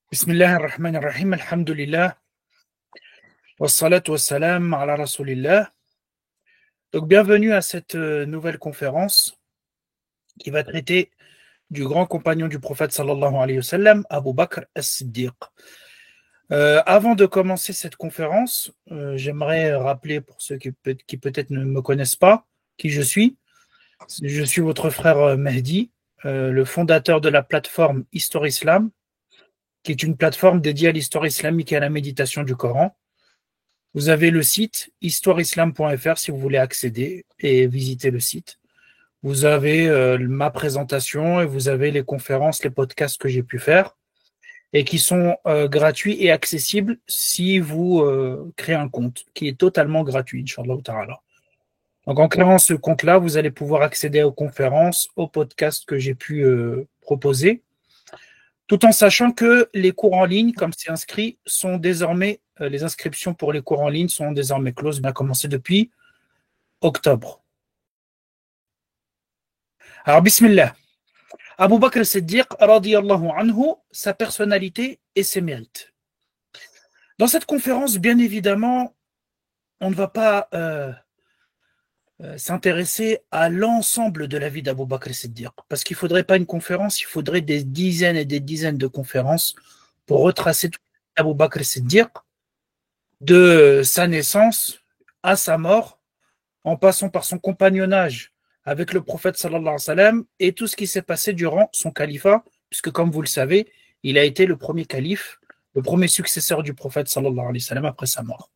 Bismillah ar-Rahman ar-Rahim, alhamdulillah, wassalatu wassalam ala rasulillah. Donc, bienvenue à cette nouvelle conférence qui va traiter du grand compagnon du prophète sallallahu alayhi wa sallam, Abu Bakr as-Siddiq. Avant de commencer cette conférence, j'aimerais rappeler pour ceux qui peut-être ne me connaissent pas qui je suis. Je suis votre frère Mehdi, le fondateur de la plateforme Histoire Islam, qui est une plateforme dédiée à l'histoire islamique et à la méditation du Coran. Vous avez le site histoireislam.fr si vous voulez accéder et visiter le site. Vous avez ma présentation et vous avez les conférences, les podcasts que j'ai pu faire et qui sont gratuits et accessibles si vous créez un compte qui est totalement gratuit, Inch'Allah ta'ala. Donc en créant ce compte-là, vous allez pouvoir accéder aux conférences, aux podcasts que j'ai pu proposer, tout en sachant que les cours en ligne, comme c'est inscrit, sont désormais, les inscriptions pour les cours en ligne sont désormais closes, bien commencé depuis octobre. Alors, bismillah. Abu Bakr as-Siddiq, radiyallahu anhu, sa personnalité et ses mérites. Dans cette conférence, bien évidemment, on ne va pas s'intéresser à l'ensemble de la vie d'Abu Bakr as-Siddiq, parce qu'il ne faudrait pas une conférence, il faudrait des dizaines et des dizaines de conférences pour retracer tout Abu Bakr as-Siddiq, de sa naissance à sa mort, en passant par son compagnonnage avec le prophète sallallahu alayhi wa sallam et tout ce qui s'est passé durant son califat, puisque comme vous le savez, il a été le premier calife, le premier successeur du prophète sallallahu alayhi wa sallam après sa mort.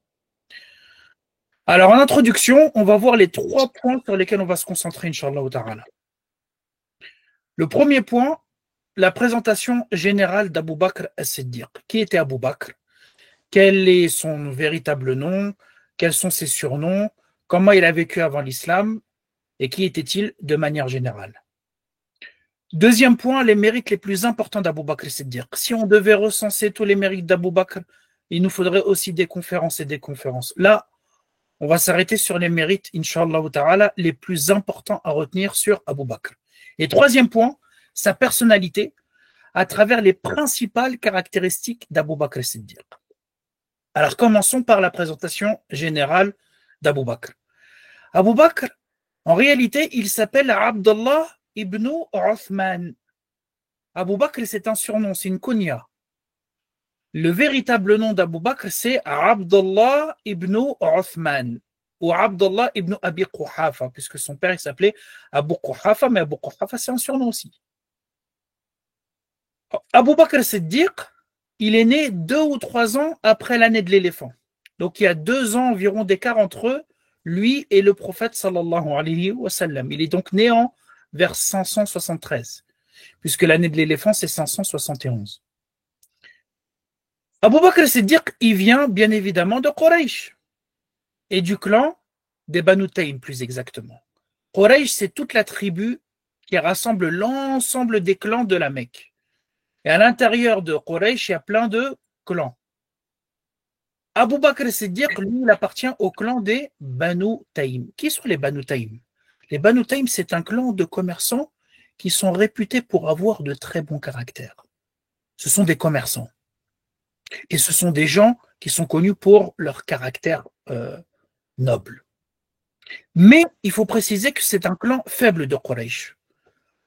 Alors en introduction, on va voir les 3 points sur lesquels on va se concentrer, Inch'Allah ta'ala. Le premier point, la présentation générale d'Abu Bakr as-Siddiq. Qui était Abu Bakr? Quel est son véritable nom? Quels sont ses surnoms? Comment il a vécu avant l'islam? Et qui était-il de manière générale? Deuxième point, les mérites les plus importants d'Abu Bakr as-Siddiq. Si on devait recenser tous les mérites d'Abu Bakr, il nous faudrait aussi des conférences et des conférences. Là, on va s'arrêter sur les mérites, Inch'Allah ta'ala, les plus importants à retenir sur Abu Bakr. Et troisième point, sa personnalité à travers les principales caractéristiques d'Abu Bakr as-Siddiq. Alors, commençons par la présentation générale d'Abu Bakr. Abu Bakr, en réalité, il s'appelle Abdullah ibn Uthman. Abu Bakr, c'est un surnom, c'est une kunya. Le véritable nom d'Abu Bakr, c'est Abdullah ibn Uthman ou Abdullah ibn Abi Quhafa, puisque son père il s'appelait Abu Quhafa, mais Abu Quhafa, c'est un surnom aussi. Abu Bakr Siddiq, il est né 2 ou 3 ans après l'année de l'éléphant. Donc il y a 2 ans environ d'écart entre eux, lui et le prophète sallallahu alayhi wa sallam. Il est donc né vers 573, puisque l'année de l'éléphant c'est 571. Abu Bakr Siddiq, il vient bien évidemment de Quraysh et du clan des Banu Taym plus exactement. Quraysh, c'est toute la tribu qui rassemble l'ensemble des clans de la Mecque. Et à l'intérieur de Quraysh, il y a plein de clans. Abu Bakr Siddiq, lui, il appartient au clan des Banu Taym. Qui sont les Banu Taym? Les Banu Taym, c'est un clan de commerçants qui sont réputés pour avoir de très bons caractères. Ce sont des commerçants. Et ce sont des gens qui sont connus pour leur caractère noble. Mais il faut préciser que c'est un clan faible de Quraysh.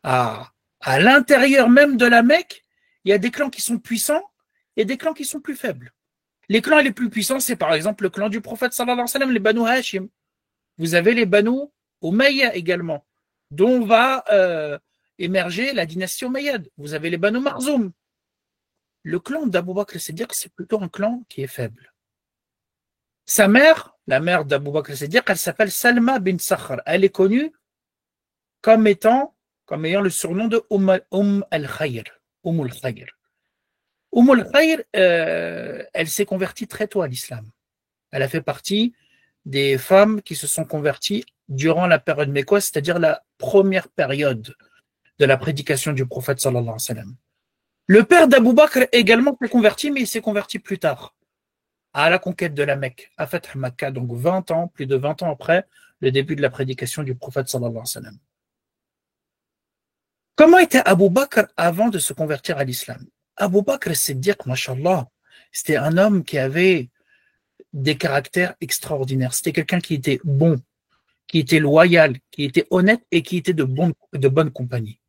À l'intérieur même de la Mecque, il y a des clans qui sont puissants et des clans qui sont plus faibles. Les clans les plus puissants, c'est par exemple le clan du prophète sallallahu alayhi wa sallam, les Banu Hashim. Vous avez les Banu Umayya également, dont va émerger la dynastie Umayyade. Vous avez les Banu Marzoum. Le clan d'Abu Bakr Siddiq, c'est plutôt un clan qui est faible. Sa mère, la mère d'Abu Bakr Siddiq, elle s'appelle Salma bin Sakhr. Elle est connue comme ayant le surnom de al-Khayr. Al-Khayr. Al-Khayr, elle s'est convertie très tôt à l'islam. Elle a fait partie des femmes qui se sont converties durant la période mécoise, c'est-à-dire la première période de la prédication du prophète sallallahu alayhi wa sallam. Le père d'Abu Bakr également s'est converti, mais il s'est converti plus tard, à la conquête de la Mecque, à Fath Makkah, donc 20 ans, plus de 20 ans après le début de la prédication du prophète sallallahu alayhi wa sallam. Comment était Abu Bakr avant de se convertir à l'islam? Abu Bakr as-Siddiq, mashallah, c'était un homme qui avait des caractères extraordinaires. C'était quelqu'un qui était bon, qui était loyal, qui était honnête et qui était de bonne compagnie.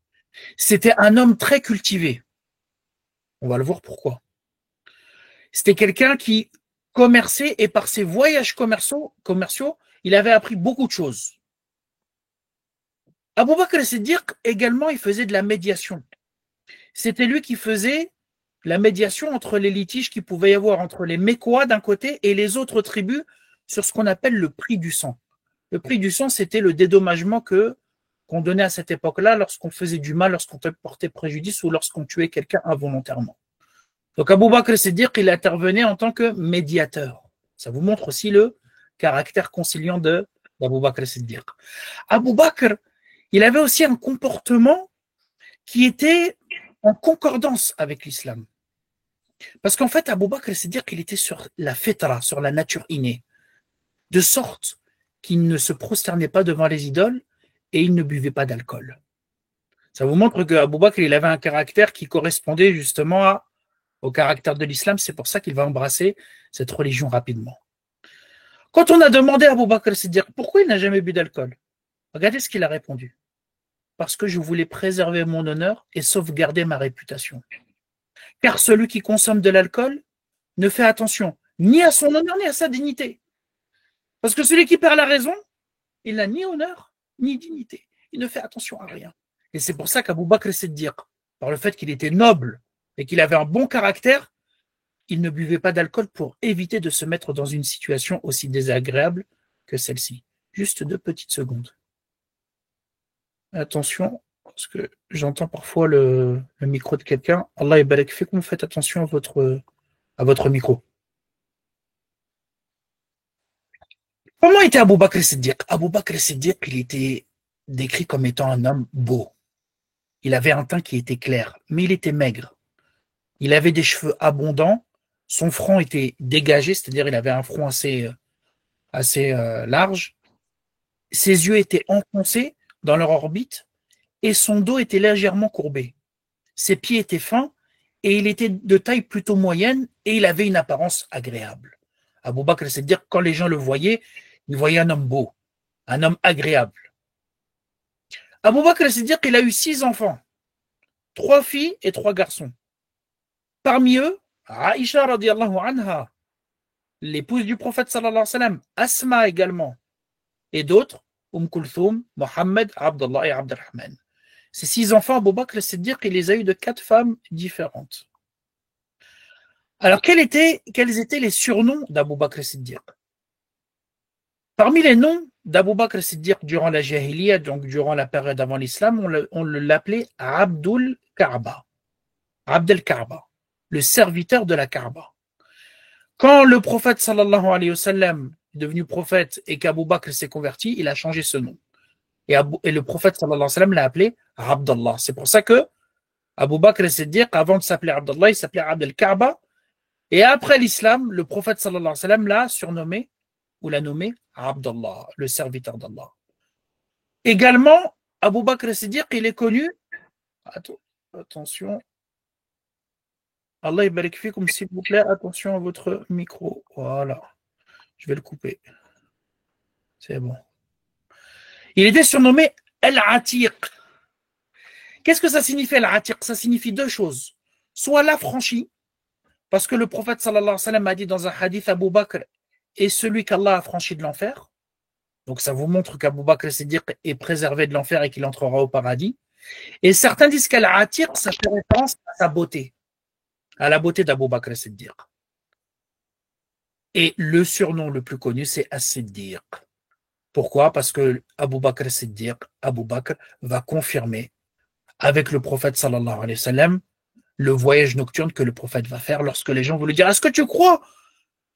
C'était un homme très cultivé. On va le voir pourquoi. C'était quelqu'un qui commerçait et par ses voyages commerciaux, il avait appris beaucoup de choses. Abu Bakr as-Siddiq, également, il faisait de la médiation. C'était lui qui faisait la médiation entre les litiges qu'il pouvait y avoir entre les Mécois d'un côté et les autres tribus sur ce qu'on appelle le prix du sang. Le prix du sang, c'était le dédommagement qu'on donnait à cette époque-là lorsqu'on faisait du mal, lorsqu'on portait préjudice ou lorsqu'on tuait quelqu'un involontairement. Donc Abu Bakr Siddiq, il intervenait en tant que médiateur. Ça vous montre aussi le caractère conciliant d'Abu Bakr Siddiq. Abu Bakr, il avait aussi un comportement qui était en concordance avec l'islam. Parce qu'en fait, Abu Bakr Siddiq, il était sur la fitra, sur la nature innée, de sorte qu'il ne se prosternait pas devant les idoles et il ne buvait pas d'alcool. Ça vous montre que Abu Bakr, il avait un caractère qui correspondait justement au caractère de l'islam. C'est pour ça qu'il va embrasser cette religion rapidement. Quand on a demandé à Abu Bakr Siddiq pourquoi il n'a jamais bu d'alcool, regardez ce qu'il a répondu. Parce que je voulais préserver mon honneur et sauvegarder ma réputation. Car celui qui consomme de l'alcool ne fait attention ni à son honneur ni à sa dignité. Parce que celui qui perd la raison, il n'a ni honneur ni dignité. Il ne fait attention à rien. Et c'est pour ça qu'Abu Bakr Siddiq, par le fait qu'il était noble et qu'il avait un bon caractère, il ne buvait pas d'alcool pour éviter de se mettre dans une situation aussi désagréable que celle-ci. Juste 2 petites secondes. Attention, parce que j'entends parfois le micro de quelqu'un. Allah yabarak fikum, faites attention à votre micro. Comment était Abu Bakr Siddiq? Abu Bakr Siddiq, il était décrit comme étant un homme beau. Il avait un teint qui était clair, mais il était maigre. Il avait des cheveux abondants, son front était dégagé, c'est-à-dire il avait un front assez large. Ses yeux étaient enfoncés dans leur orbite et son dos était légèrement courbé. Ses pieds étaient fins et il était de taille plutôt moyenne et il avait une apparence agréable. Abu Bakr, c'est-à-dire quand les gens le voyaient, ils voyaient un homme beau, un homme agréable. Abu Bakr, c'est-à-dire qu'il a eu 6 enfants, 3 filles et 3 garçons. Parmi eux, Aïcha radiallahu anha, l'épouse du prophète sallallahu alayhi wa sallam, Asma également, et d'autres, Kulthum, Mohammed, Abdullah et Abdurrahman. Ces 6 enfants, Abu Bakr Siddiq, il les a eu de 4 femmes différentes. Alors, quels étaient les surnoms d'Abu Bakr Siddiq? Parmi les noms d'Abu Bakr Siddiq durant la Jahiliya, donc durant la période avant l'islam, on l'appelait Abdul Kaaba, Abdel Kaaba, le serviteur de la Kaaba. Quand le prophète sallallahu alayhi wa sallam est devenu prophète et qu'Abu Bakr s'est converti, il a changé ce nom. Et le prophète sallallahu alayhi wa sallam l'a appelé Abdallah. C'est pour ça que Abu Bakr Siddiq, avant de s'appeler Abdallah, il s'appelait Abdel Kaaba. Et après l'islam, le prophète sallallahu alayhi wa sallam l'a surnommé ou l'a nommé Abdallah, le serviteur d'Allah. Également, Abu Bakr Siddiq, il est connu. Attention. Allah yabarik fikum, s'il vous plaît, attention à votre micro. Voilà. Je vais le couper. C'est bon. Il était surnommé Al-Atiq. Qu'est-ce que ça signifie Al-Atiq? Ça signifie 2 choses. Soit l'affranchi, parce que le prophète sallallahu alayhi wa sallam a dit dans un hadith, Abu Bakr est celui qu'Allah a franchi de l'enfer. Donc ça vous montre qu'Abu Bakr Siddiq est préservé de l'enfer et qu'il entrera au paradis. Et certains disent qu'Al-Atiq, ça fait référence à sa beauté, à la beauté d'Abu Bakr Siddiq. Et le surnom le plus connu, c'est As-Siddiq. Pourquoi? Parce que Abu Bakr Siddiq, Abu Bakr, va confirmer avec le prophète sallallahu alayhi wa sallam le voyage nocturne que le prophète va faire lorsque les gens vont lui dire: est-ce que tu crois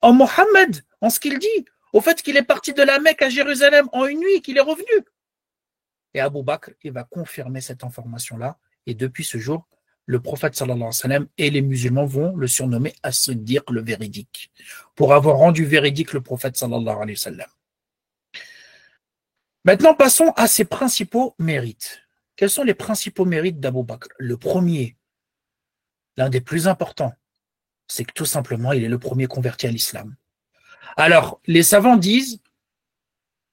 en Mohammed, en ce qu'il dit, au fait qu'il est parti de la Mecque à Jérusalem en une nuit, qu'il est revenu? Et Abu Bakr, il va confirmer cette information-là. Et depuis ce jour, le prophète sallallahu alayhi wa sallam et les musulmans vont le surnommer As-Siddiq, le véridique, pour avoir rendu véridique le prophète sallallahu alayhi wa sallam. Maintenant, passons à ses principaux mérites. Quels sont les principaux mérites d'Abu Bakr? Le premier, L'un des plus importants, c'est que tout simplement, il est le premier converti à l'islam. Alors, les savants disent,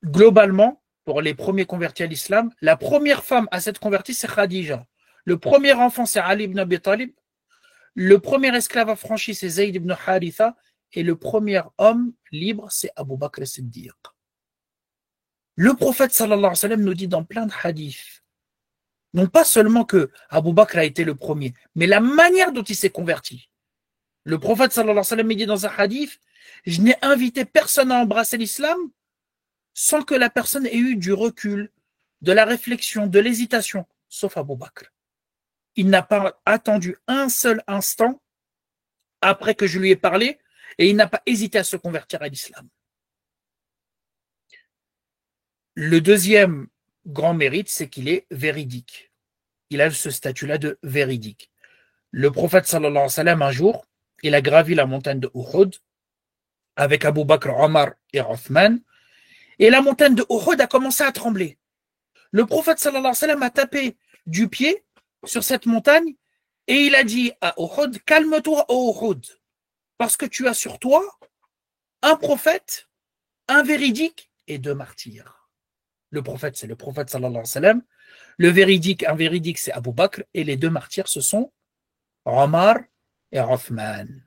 globalement, pour les premiers convertis à l'islam, la première femme à s'être convertie, c'est Khadija. Le premier enfant, c'est Ali ibn Abi Talib. Le premier esclave affranchi, c'est Zayd ibn Haritha. Et le premier homme libre, c'est Abu Bakr as-Siddiq. Le prophète sallallahu alayhi wa sallam nous dit dans plein de hadiths, non pas seulement que Abu Bakr a été le premier, mais la manière dont il s'est converti. Le prophète sallallahu alayhi wa sallam dit dans un hadith, je n'ai invité personne à embrasser l'islam sans que la personne ait eu du recul, de la réflexion, de l'hésitation, sauf Abu Bakr. Il n'a pas attendu un seul instant après que je lui ai parlé et il n'a pas hésité à se convertir à l'islam. Le deuxième grand mérite, c'est qu'il est véridique. Il a ce statut-là de véridique. Le prophète sallallahu alayhi wa sallam, un jour, il a gravi la montagne de Uhud avec Abu Bakr, Omar et Othman, et la montagne de Uhud a commencé à trembler. Le prophète sallallahu alayhi wa sallam a tapé du pied sur cette montagne et il a dit à Uhud, calme-toi Uhud, parce que tu as sur toi un prophète, un véridique et deux martyrs. Le prophète, c'est le prophète sallallahu alayhi wa sallam. Le véridique, un véridique, c'est Abu Bakr. Et les deux martyrs, ce sont Omar et Othman.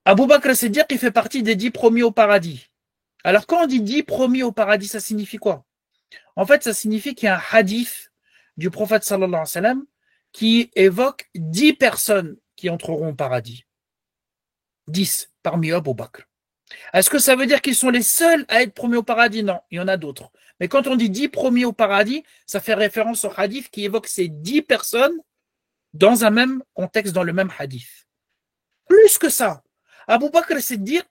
Abu Bakr Siddiq, il fait partie des 10 premiers au paradis. Alors, quand on dit 10 premiers au paradis, ça signifie quoi? En fait, ça signifie qu'il y a un hadith du prophète sallallahu alayhi wa sallam qui évoque 10 personnes qui entreront au paradis. 10 parmi eux, Abu Bakr. Est-ce que ça veut dire qu'ils sont les seuls à être premiers au paradis? Non, il y en a d'autres. Mais quand on dit 10 premiers au paradis, ça fait référence au hadith qui évoque ces 10 personnes dans un même contexte, dans le même hadith. Plus que ça, Abu Bakr Siddiq,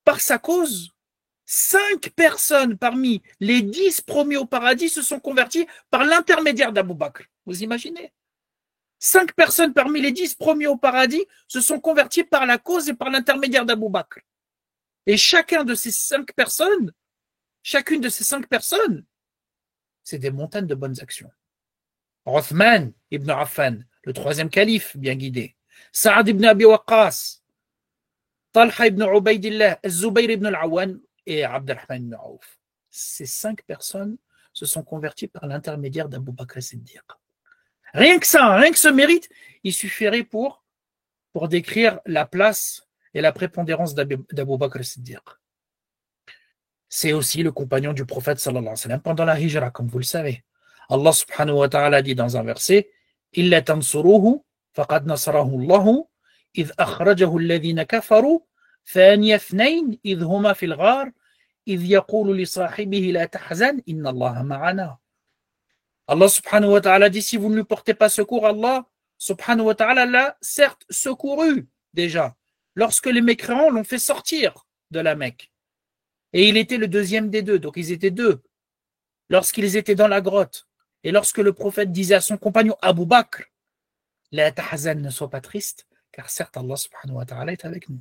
par sa cause, 5 personnes parmi les 10 premiers au paradis se sont converties par l'intermédiaire d'Abu Bakr. Vous imaginez? 5 personnes parmi les 10 premiers au paradis se sont converties par la cause et par l'intermédiaire d'Abu Bakr. Et chacune de ces 5 personnes, c'est des montagnes de bonnes actions. Othman ibn Affan, le troisième calife bien guidé. Saad ibn Abi Waqqas, Talha ibn Ubaydillah, Zubayr ibn al-Awan et Abdurrahman ibn Auf. Ces 5 personnes se sont converties par l'intermédiaire d'Abu Bakr Siddiq. Rien que ça, rien que ce mérite, il suffirait pour décrire la place et la prépondérance d'Abu Bakr Siddiq. C'est aussi le compagnon du prophète sallallahu alayhi wa sallam pendant la hijra, comme vous le savez. Allah subhanahu wa ta'ala dit dans un verset, إِلَّا تَنْصُرُوهُ فَقَدْ نَصَرَهُ اللَّهُ إِذْ أَخْرَجَهُ الَّذِينَ كَفَرُوا ثَانِيَ اثْنَيْنِ إِذْ هُمَا فِي الْغَارِ إِذْ يَقُولُ لِصَاحِبِهِ لَا تَحْزَنْ إِنَّ اللَّهَ مَعَنَا. Allah subhanahu wa ta'ala dit, si vous ne lui portez pas secours, Allah subhanahu wa ta'ala l'a certes secouru déjà, lorsque les mécréants l'ont fait sortir de la Mecque. Et il était le deuxième des deux, donc ils étaient deux. Lorsqu'ils étaient dans la grotte, et lorsque le prophète disait à son compagnon Abu Bakr, la tahzan, ne sois pas triste, car certes Allah subhanahu wa ta'ala est avec nous.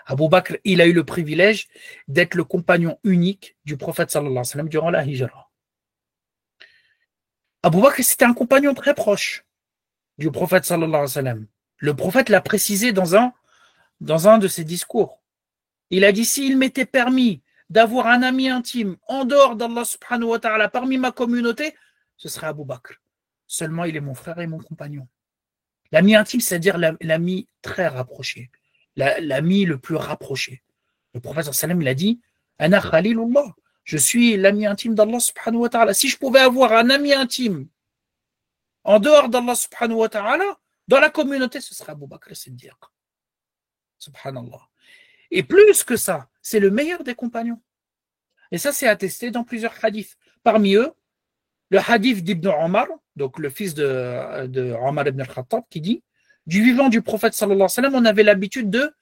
Abu Bakr, il a eu le privilège d'être le compagnon unique du prophète sallallahu alayhi wa sallam durant la hijra. Abu Bakr, c'était un compagnon très proche du prophète sallallahu alayhi wa sallam. Le prophète l'a précisé dans un de ses discours. Il a dit, s'il m'était permis d'avoir un ami intime en dehors d'Allah subhanahu wa ta'ala parmi ma communauté, ce serait Abu Bakr. Seulement, il est mon frère et mon compagnon. L'ami intime, c'est-à-dire l'ami très rapproché, l'ami le plus rapproché. Le prophète sallallahu alayhi wa sallam, il a dit, Ana Khalilullah, je suis l'ami intime d'Allah subhanahu wa ta'ala. Si je pouvais avoir un ami intime en dehors d'Allah subhanahu wa ta'ala, dans la communauté, ce serait Abu Bakr Siddiq. Subhanallah. Et plus que ça, c'est le meilleur des compagnons. Et ça, c'est attesté dans plusieurs hadiths. Parmi eux, le hadith d'Ibn Omar, donc le fils de Omar ibn al-Khattab, qui dit, du vivant du prophète sallallahu alayhi wa sallam, on avait l'habitude de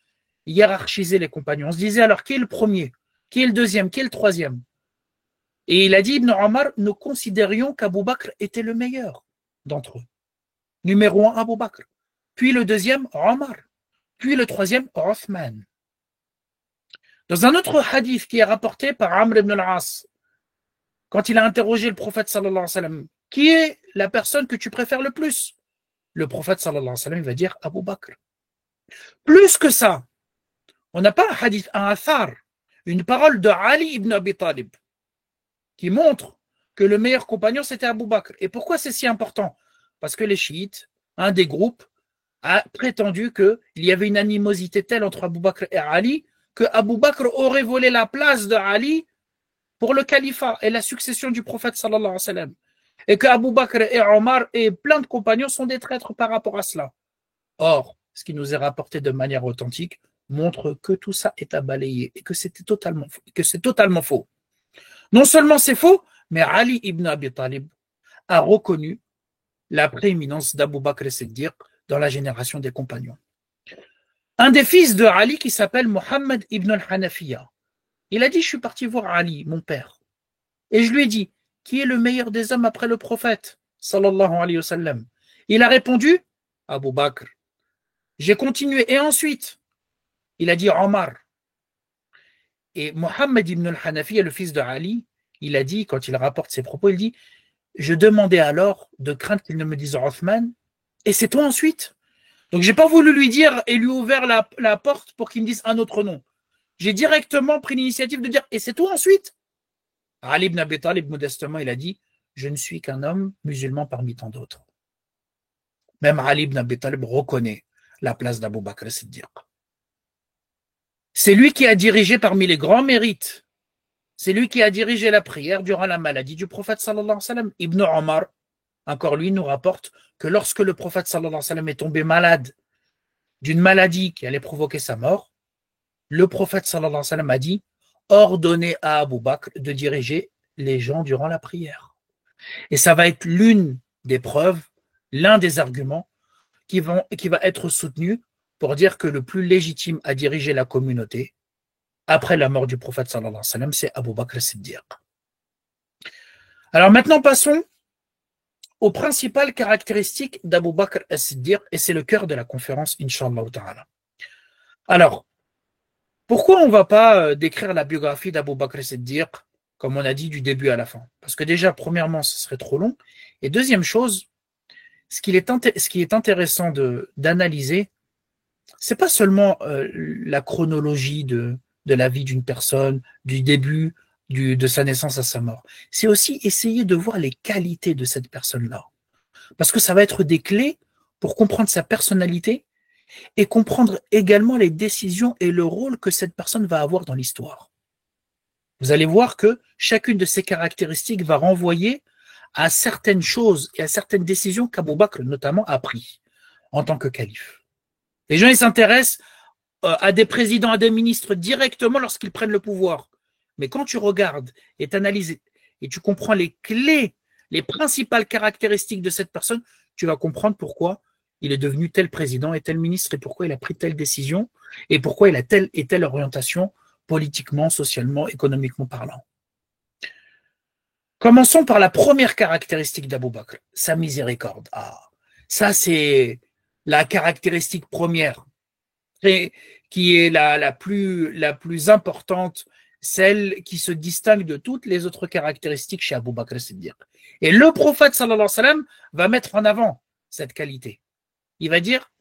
hiérarchiser les compagnons. On se disait alors, qui est le premier? Qui est le deuxième? Qui est le troisième? Et il a dit, Ibn Omar, nous considérions qu'Abu Bakr était le meilleur d'entre eux. Numéro 1, Abu Bakr. Puis le deuxième, Omar. Puis le troisième, Othman. Dans un autre hadith qui est rapporté par Amr ibn al-As, quand il a interrogé le prophète sallallahu alayhi wa sallam, qui est la personne que tu préfères le plus? le prophète sallallahu alayhi wa sallam va dire Abu Bakr. Plus que ça, on n'a pas un hadith, un athar, une parole de Ali ibn Abi Talib qui montre que le meilleur compagnon c'était Abu Bakr. Et pourquoi c'est si important? Parce que les chiites, un des groupes, a prétendu qu'il y avait une animosité telle entre Abu Bakr et Ali que Abu Bakr aurait volé la place de Ali pour le califat et la succession du prophète sallallahu alayhi wa sallam. Et que Abu Bakr et Omar et plein de compagnons sont des traîtres par rapport à cela. Or, ce qui nous est rapporté de manière authentique montre que tout ça est à balayer et que c'est totalement faux. Non seulement c'est faux, mais Ali ibn Abi Talib a reconnu la prééminence d'Abu Bakr Siddiq dans la génération des compagnons. Un des fils de Ali qui s'appelle Mohammed ibn al-Hanafiya, il a dit, je suis parti voir Ali, mon père, et je lui ai dit, qui est le meilleur des hommes après le prophète, sallallahu alayhi wa sallam? Il a répondu, Abu Bakr. J'ai continué, et ensuite, il a dit Omar. Et Mohammed ibn al-Hanafiya, le fils de Ali, il a dit, quand il rapporte ses propos, il dit, je demandais alors de craindre qu'il ne me dise Othman, et c'est toi ensuite. Donc j'ai pas voulu lui dire et lui ouvert la porte pour qu'il me dise un autre nom. J'ai directement pris l'initiative de dire et c'est toi ensuite. Ali ibn Abi Talib, modestement, il a dit je ne suis qu'un homme musulman parmi tant d'autres. Même Ali ibn Abi Talib reconnaît la place d'Abu Bakr as-Siddiq. C'est lui qui a dirigé parmi les grands mérites. C'est lui qui a dirigé la prière durant la maladie du prophète sallallahu alayhi wa sallam. Ibn Omar, encore lui, nous rapporte que lorsque le prophète sallallahu alayhi wa sallam est tombé malade d'une maladie qui allait provoquer sa mort, le prophète sallallahu alayhi wa sallam a dit ordonnez à Abu Bakr de diriger les gens durant la prière. Et ça va être l'une des preuves, l'un des arguments qui va être soutenu pour dire que le plus légitime à diriger la communauté après la mort du prophète sallallahu alayhi wa sallam, c'est Abu Bakr as-Siddiq. Alors maintenant, passons aux principales caractéristiques d'Abu Bakr as-Siddiq, et c'est le cœur de la conférence, Inch'Allah ta'ala. Alors, pourquoi on ne va pas décrire la biographie d'Abu Bakr as-Siddiq, comme on a dit, du début à la fin? Parce que déjà, premièrement, ce serait trop long. Et deuxième chose, ce qui est intéressant d'analyser, c'est pas seulement la chronologie de la vie d'une personne, du début de sa naissance à sa mort. C'est aussi essayer de voir les qualités de cette personne-là. Parce que ça va être des clés pour comprendre sa personnalité et comprendre également les décisions et le rôle que cette personne va avoir dans l'histoire. Vous allez voir que chacune de ces caractéristiques va renvoyer à certaines choses et à certaines décisions qu'Abou Bakr notamment a prises en tant que calife. Les gens, ils s'intéressent à des présidents, à des ministres directement lorsqu'ils prennent le pouvoir. Mais quand tu regardes et t'analyses et tu comprends les clés, les principales caractéristiques de cette personne, tu vas comprendre pourquoi il est devenu tel président et tel ministre et pourquoi il a pris telle décision et pourquoi il a telle et telle orientation politiquement, socialement, économiquement parlant. Commençons par la première caractéristique d'Abou Bakr, sa miséricorde. Ah, ça c'est la caractéristique première et qui est la plus importante, celle qui se distingue de toutes les autres caractéristiques chez Abou Bakr as-Siddiq. Et le prophète sallallahu alayhi wa sallam va mettre en avant cette qualité. Il va dire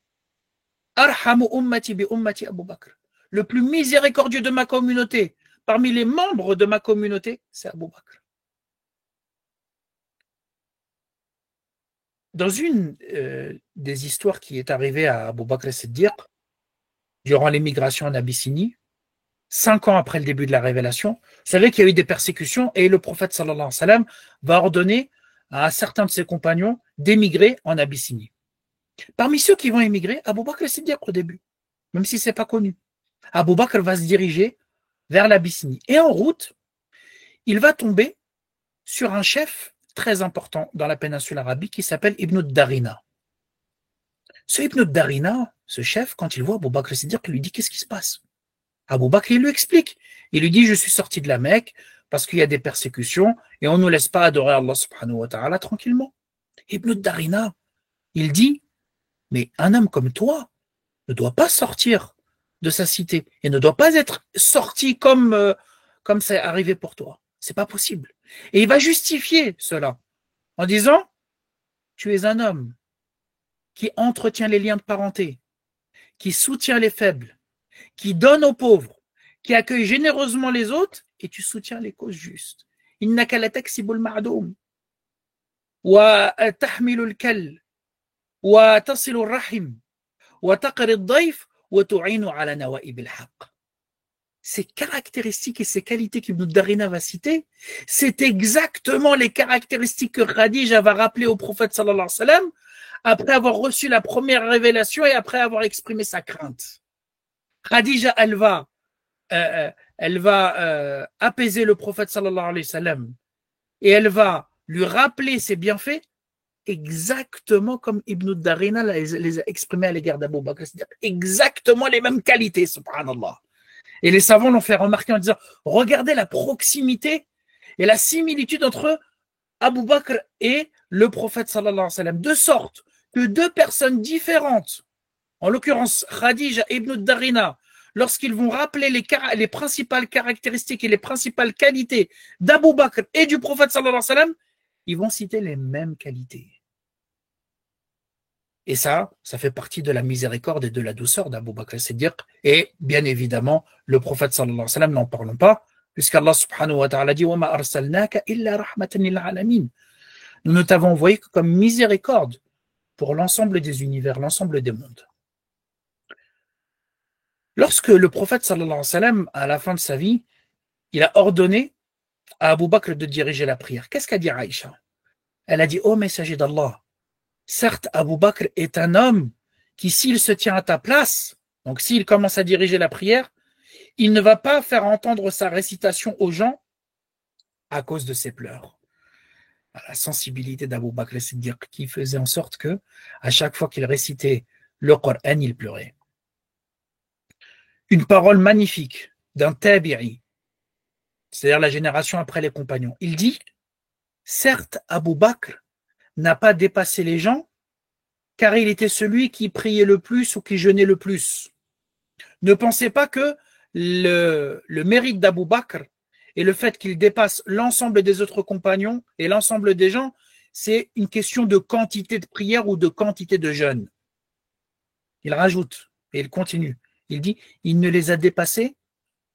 Arhamu ummati bi ummati Abou Bakr. Le plus miséricordieux de ma communauté, parmi les membres de ma communauté, c'est Abou Bakr. Dans une des histoires qui est arrivée à Abou Bakr as-Siddiq, durant l'émigration en Abyssinie, 5 ans après le début de la révélation, vous savez qu'il y a eu des persécutions et le prophète sallallahu alayhi wa sallam va ordonner à certains de ses compagnons d'émigrer en Abyssinie. Parmi ceux qui vont émigrer, Abou Bakr as-Siddiq au début, même si ce n'est pas connu. Abou Bakr va se diriger vers l'Abyssinie. Et en route, il va tomber sur un chef très important dans la péninsule arabique qui s'appelle Ibn Darina. Ce Ibn Darina, ce chef, quand il voit Abou Bakr as-Siddiq, il lui dit qu'est-ce qui se passe? Abou Bakr, il lui explique. Il lui dit je suis sorti de la Mecque parce qu'il y a des persécutions et on ne nous laisse pas adorer Allah subhanahu wa ta'ala tranquillement. Ibn Darina, il dit mais un homme comme toi ne doit pas sortir de sa cité et ne doit pas être sorti comme c'est arrivé pour toi. C'est pas possible. Et il va justifier cela en disant tu es un homme qui entretient les liens de parenté, qui soutient les faibles, qui donne aux pauvres, qui accueille généreusement les autres, et tu soutiens les causes justes. إنك لتكسب المعدوم وتحمل الكل وتصل الرحم وتقري الضيف وتعين على نوائب الحق. Ces caractéristiques et ces qualités qu'Ibn Darina va citer, c'est exactement les caractéristiques que Khadija va rappeler au prophète sallallahu alayhi wa sallam après avoir reçu la première révélation et après avoir exprimé sa crainte. Khadija, elle va apaiser le prophète sallallahu alayhi wa sallam et elle va lui rappeler ses bienfaits exactement comme Ibn Darina les a exprimés à l'égard d'Abu Bakr, c'est-à-dire exactement les mêmes qualités, subhanallah. Et les savants l'ont fait remarquer en disant, regardez la proximité et la similitude entre Abu Bakr et le prophète sallallahu alayhi wa sallam, de sorte que deux personnes différentes, en l'occurrence Khadija et Ibn Darina, lorsqu'ils vont rappeler les principales caractéristiques et les principales qualités d'Abu Bakr et du prophète sallallahu alayhi wa sallam, ils vont citer les mêmes qualités. Et ça fait partie de la miséricorde et de la douceur d'Abu Bakr as-Siddiq. Et bien évidemment, le prophète sallallahu alayhi wa sallam, n'en parlons pas, puisqu'Allah subhanahu wa ta'ala dit « Wa ma arsalnaka illa rahmatan lil alamin » Nous ne t'avons envoyé que comme miséricorde pour l'ensemble des univers, l'ensemble des mondes. Lorsque le prophète sallallahu alayhi wa sallam, à la fin de sa vie, il a ordonné à Abu Bakr de diriger la prière, qu'est-ce qu'a dit Aïcha? Elle a dit « Ô messager d'Allah, certes, Abu Bakr est un homme qui, s'il se tient à ta place, donc s'il commence à diriger la prière, il ne va pas faire entendre sa récitation aux gens à cause de ses pleurs. » La sensibilité d'Abu Bakr as-Siddiq qui faisait en sorte que, à chaque fois qu'il récitait le Coran, il pleurait. Une parole magnifique d'un tabi'i, c'est-à-dire la génération après les compagnons. Il dit, certes, Abu Bakr n'a pas dépassé les gens, car il était celui qui priait le plus ou qui jeûnait le plus. Ne pensez pas que le mérite d'Abu Bakr et le fait qu'il dépasse l'ensemble des autres compagnons et l'ensemble des gens, c'est une question de quantité de prière ou de quantité de jeûne. Il rajoute, et il continue, il dit, il ne les a dépassés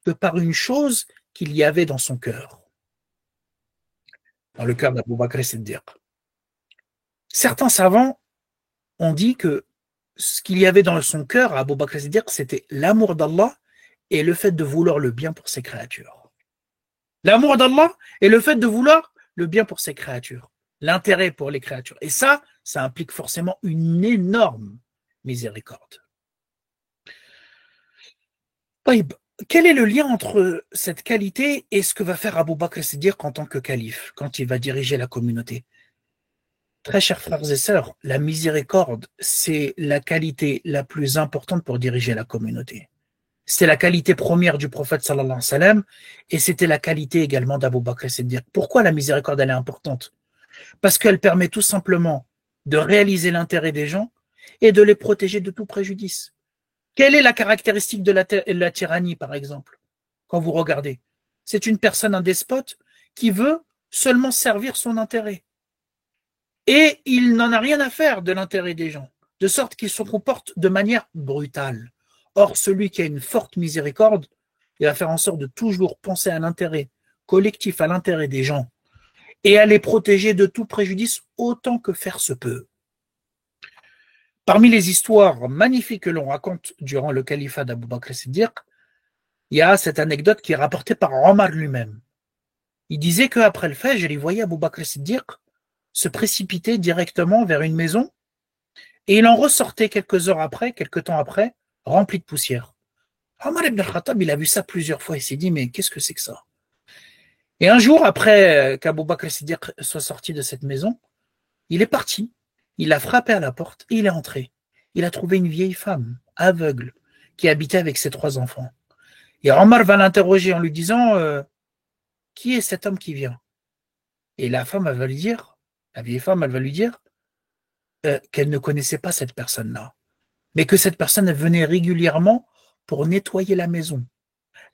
que par une chose qu'il y avait dans son cœur. Dans le cœur d'Abu Bakr as-Siddiq. Certains savants ont dit que ce qu'il y avait dans son cœur à Abu Bakr as-Siddiq, c'était l'amour d'Allah et le fait de vouloir le bien pour ses créatures. L'amour d'Allah et le fait de vouloir le bien pour ses créatures. L'intérêt pour les créatures. Et ça implique forcément une énorme miséricorde. Quel est le lien entre cette qualité et ce que va faire Abu Bakr as-Siddiq en tant que calife, quand il va diriger la communauté? Très chers frères et sœurs, la miséricorde, c'est la qualité la plus importante pour diriger la communauté. C'était la qualité première du prophète sallallahu alayhi wa sallam et c'était la qualité également d'Abu Bakr as-Siddiq. Pourquoi la miséricorde elle est importante? Parce qu'elle permet tout simplement de réaliser l'intérêt des gens et de les protéger de tout préjudice. Quelle est la caractéristique de la tyrannie, par exemple, quand vous regardez? C'est une personne, un despote, qui veut seulement servir son intérêt. Et il n'en a rien à faire de l'intérêt des gens, de sorte qu'il se comporte de manière brutale. Or, celui qui a une forte miséricorde, il va faire en sorte de toujours penser à l'intérêt collectif, à l'intérêt des gens, et à les protéger de tout préjudice autant que faire se peut. Parmi les histoires magnifiques que l'on raconte durant le califat d'Abu Bakr as-Siddiq, il y a cette anecdote qui est rapportée par Omar lui-même. Il disait qu'après le Fajr, il voyait Abu Bakr as-Siddiq se précipiter directement vers une maison et il en ressortait quelques temps après, rempli de poussière. Omar ibn al-Khattab, il a vu ça plusieurs fois, il s'est dit, mais qu'est-ce que c'est que ça? Et un jour, après qu'Abu Bakr as-Siddiq soit sorti de cette maison, il est parti, il a frappé à la porte et il est entré. Il a trouvé une vieille femme, aveugle, qui habitait avec ses 3 enfants. Et Omar va l'interroger en lui disant, qui est cet homme qui vient? Et la vieille femme, elle va lui dire qu'elle ne connaissait pas cette personne-là, mais que cette personne elle venait régulièrement pour nettoyer la maison,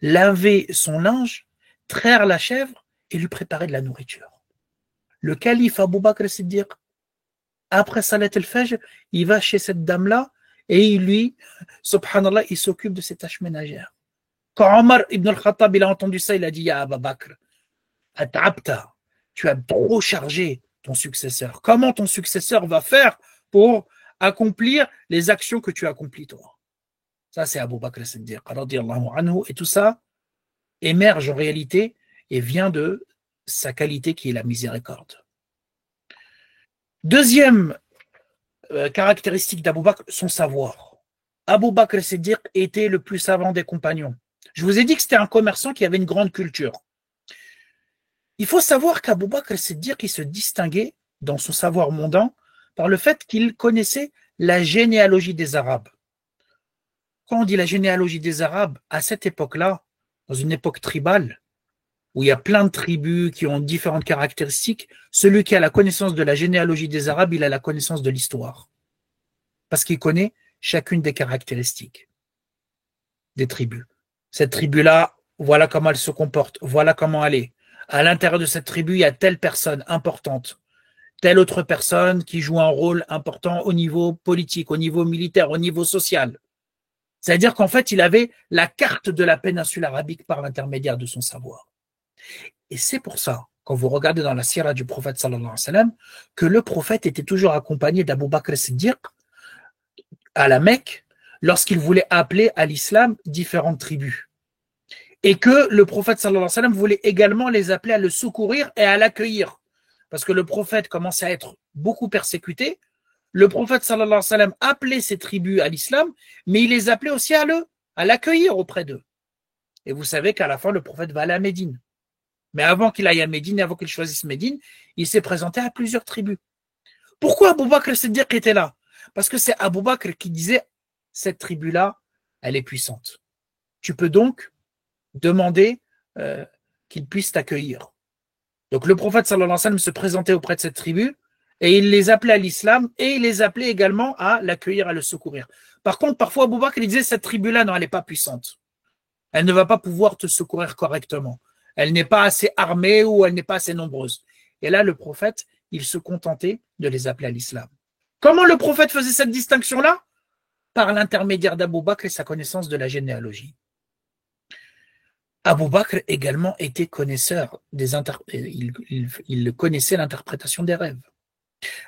laver son linge, traire la chèvre et lui préparer de la nourriture. Le calife Abu Bakr as-Siddiq, Après Salat al-Fajr, il va chez cette dame-là et lui, subhanallah, il s'occupe de ses tâches ménagères. Quand Omar ibn al-Khattab il a entendu ça, il a dit Ya Abu Bakr, at'abta, tu as trop chargé ton successeur. Comment ton successeur va faire pour accomplir les actions que tu accomplis toi? Ça, c'est Abu Bakr as-Siddiq, radiyallahu anhu, et tout ça émerge en réalité et vient de sa qualité qui est la miséricorde. Deuxième caractéristique d'Abu Bakr, son savoir. Abu Bakr as-Siddiq était le plus savant des compagnons. Je vous ai dit que c'était un commerçant qui avait une grande culture. Il faut savoir qu'Abu Bakr as-Siddiq il se distinguait dans son savoir mondain par le fait qu'il connaissait la généalogie des Arabes. Quand on dit la généalogie des Arabes, à cette époque-là, dans une époque tribale, où il y a plein de tribus qui ont différentes caractéristiques, celui qui a la connaissance de la généalogie des Arabes, il a la connaissance de l'histoire. Parce qu'il connaît chacune des caractéristiques des tribus. Cette tribu-là, voilà comment elle se comporte, voilà comment elle est. À l'intérieur de cette tribu, il y a telle personne importante, telle autre personne qui joue un rôle important au niveau politique, au niveau militaire, au niveau social. C'est-à-dire qu'en fait, il avait la carte de la péninsule arabique par l'intermédiaire de son savoir. Et c'est pour ça, quand vous regardez dans la sira du prophète sallallahu alayhi wa sallam, que le prophète était toujours accompagné d'Abu Bakr as-Siddiq à la Mecque lorsqu'il voulait appeler à l'islam différentes tribus. Et que le prophète sallallahu alayhi wa sallam voulait également les appeler à le secourir et à l'accueillir. Parce que le prophète commençait à être beaucoup persécuté. Le prophète sallallahu alayhi wa sallam appelait ces tribus à l'islam, mais il les appelait aussi à l'accueillir auprès d'eux. Et vous savez qu'à la fin, le prophète va aller à Médine. Mais avant qu'il aille à Médine, avant qu'il choisisse Médine, il s'est présenté à plusieurs tribus. Pourquoi Abu Bakr as-Siddiq était là? Parce que c'est Abu Bakr qui disait, cette tribu-là, elle est puissante. Tu peux donc demander qu'il puisse t'accueillir. Donc le prophète sallallahu alayhi wa sallam se présentait auprès de cette tribu et il les appelait à l'islam et il les appelait également à l'accueillir, à le secourir. Par contre, parfois Abu Bakr il disait, cette tribu-là, non, elle n'est pas puissante. Elle ne va pas pouvoir te secourir correctement. Elle n'est pas assez armée ou elle n'est pas assez nombreuse. Et là, le prophète, il se contentait de les appeler à l'islam. Comment le prophète faisait cette distinction-là? Par l'intermédiaire d'Abu Bakr et sa connaissance de la généalogie. Abu Bakr également était connaisseur il connaissait l'interprétation des rêves.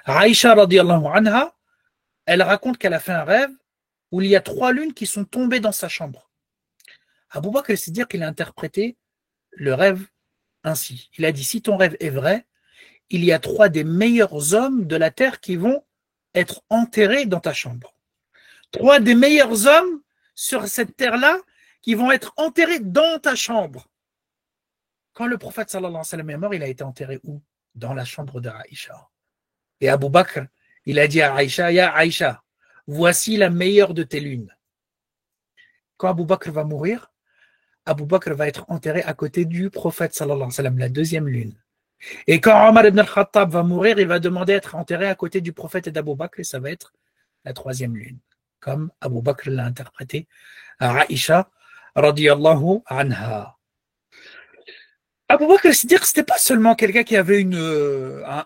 Aïcha radiyallahu anha, elle raconte qu'elle a fait un rêve où il y a 3 lunes qui sont tombées dans sa chambre. Abu Bakr c'est-à-dire qu'il a interprété le rêve ainsi. Il a dit, si ton rêve est vrai, il y a 3 des meilleurs hommes de la terre qui vont être enterrés dans ta chambre. 3 des meilleurs hommes sur cette terre-là qui vont être enterrés dans ta chambre. Quand le prophète sallallahu alayhi wa sallam est mort, il a été enterré où? Dans la chambre d'Aïcha. Et Abu Bakr, il a dit à Aïcha, Ya Aïcha, voici la meilleure de tes lunes. Quand Abu Bakr va mourir, Abu Bakr va être enterré à côté du prophète sallallahu alayhi wa sallam, la 2e lune. Et quand Omar ibn al-Khattab va mourir, il va demander à être enterré à côté du prophète et d'Abu Bakr, et ça va être la 3e lune, comme Abu Bakr l'a interprété à Aïcha radiyallahu anha. Abu Bakr Siddiq, c'était pas seulement quelqu'un qui avait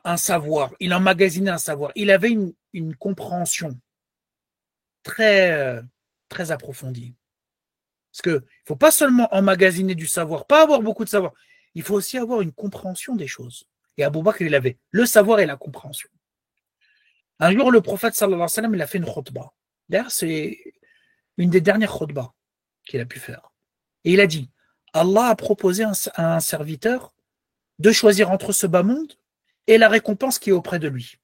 un savoir, il emmagasinait un savoir, il avait une compréhension très, très approfondie. Parce qu'il ne faut pas seulement emmagasiner du savoir, pas avoir beaucoup de savoir, il faut aussi avoir une compréhension des choses. Et Abu Bakr, il avait le savoir et la compréhension. Un jour, le prophète sallallahu alayhi wa sallam, il a fait une khutbah. D'ailleurs, c'est une des dernières khutbahs qu'il a pu faire. Et il a dit, Allah a proposé à un serviteur de choisir entre ce bas monde et la récompense qui est auprès de lui.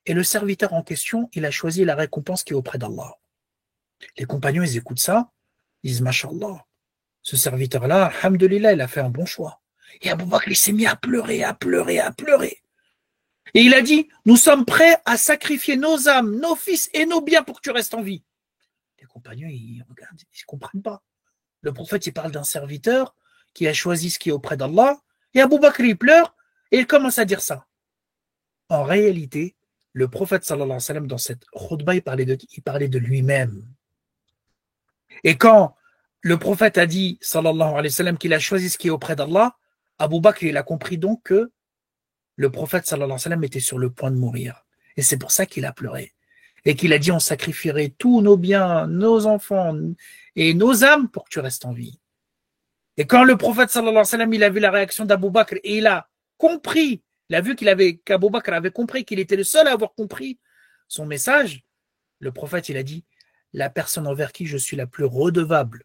Et le serviteur en question, il a choisi la récompense qui est auprès d'Allah. Les compagnons, ils écoutent ça, ils disent, Masha'Allah, ce serviteur-là, alhamdulillah, il a fait un bon choix. Et Abu Bakr, il s'est mis à pleurer, à pleurer, à pleurer. Et il a dit, nous sommes prêts à sacrifier nos âmes, nos fils et nos biens pour que tu restes en vie. Les compagnons, ils regardent, ils ne comprennent pas. Le prophète, il parle d'un serviteur qui a choisi ce qui est auprès d'Allah, et Abu Bakr, il pleure, et il commence à dire ça. En réalité, le prophète, sallallahu alayhi wa sallam, dans cette khutbah, il parlait de lui-même. Et quand le prophète a dit, sallallahu alayhi wa sallam, qu'il a choisi ce qui est auprès d'Allah, Abu Bakr, il a compris donc que le prophète, sallallahu alayhi wa sallam, était sur le point de mourir. Et c'est pour ça qu'il a pleuré. Et qu'il a dit, on sacrifierait tous nos biens, nos enfants et nos âmes pour que tu restes en vie. Et quand le prophète sallallahu alayhi wa sallam, il a vu la réaction d'Abou Bakr et il a compris, il a vu qu'Abou Bakr avait compris, qu'il était le seul à avoir compris son message, le prophète, il a dit, la personne envers qui je suis la plus redevable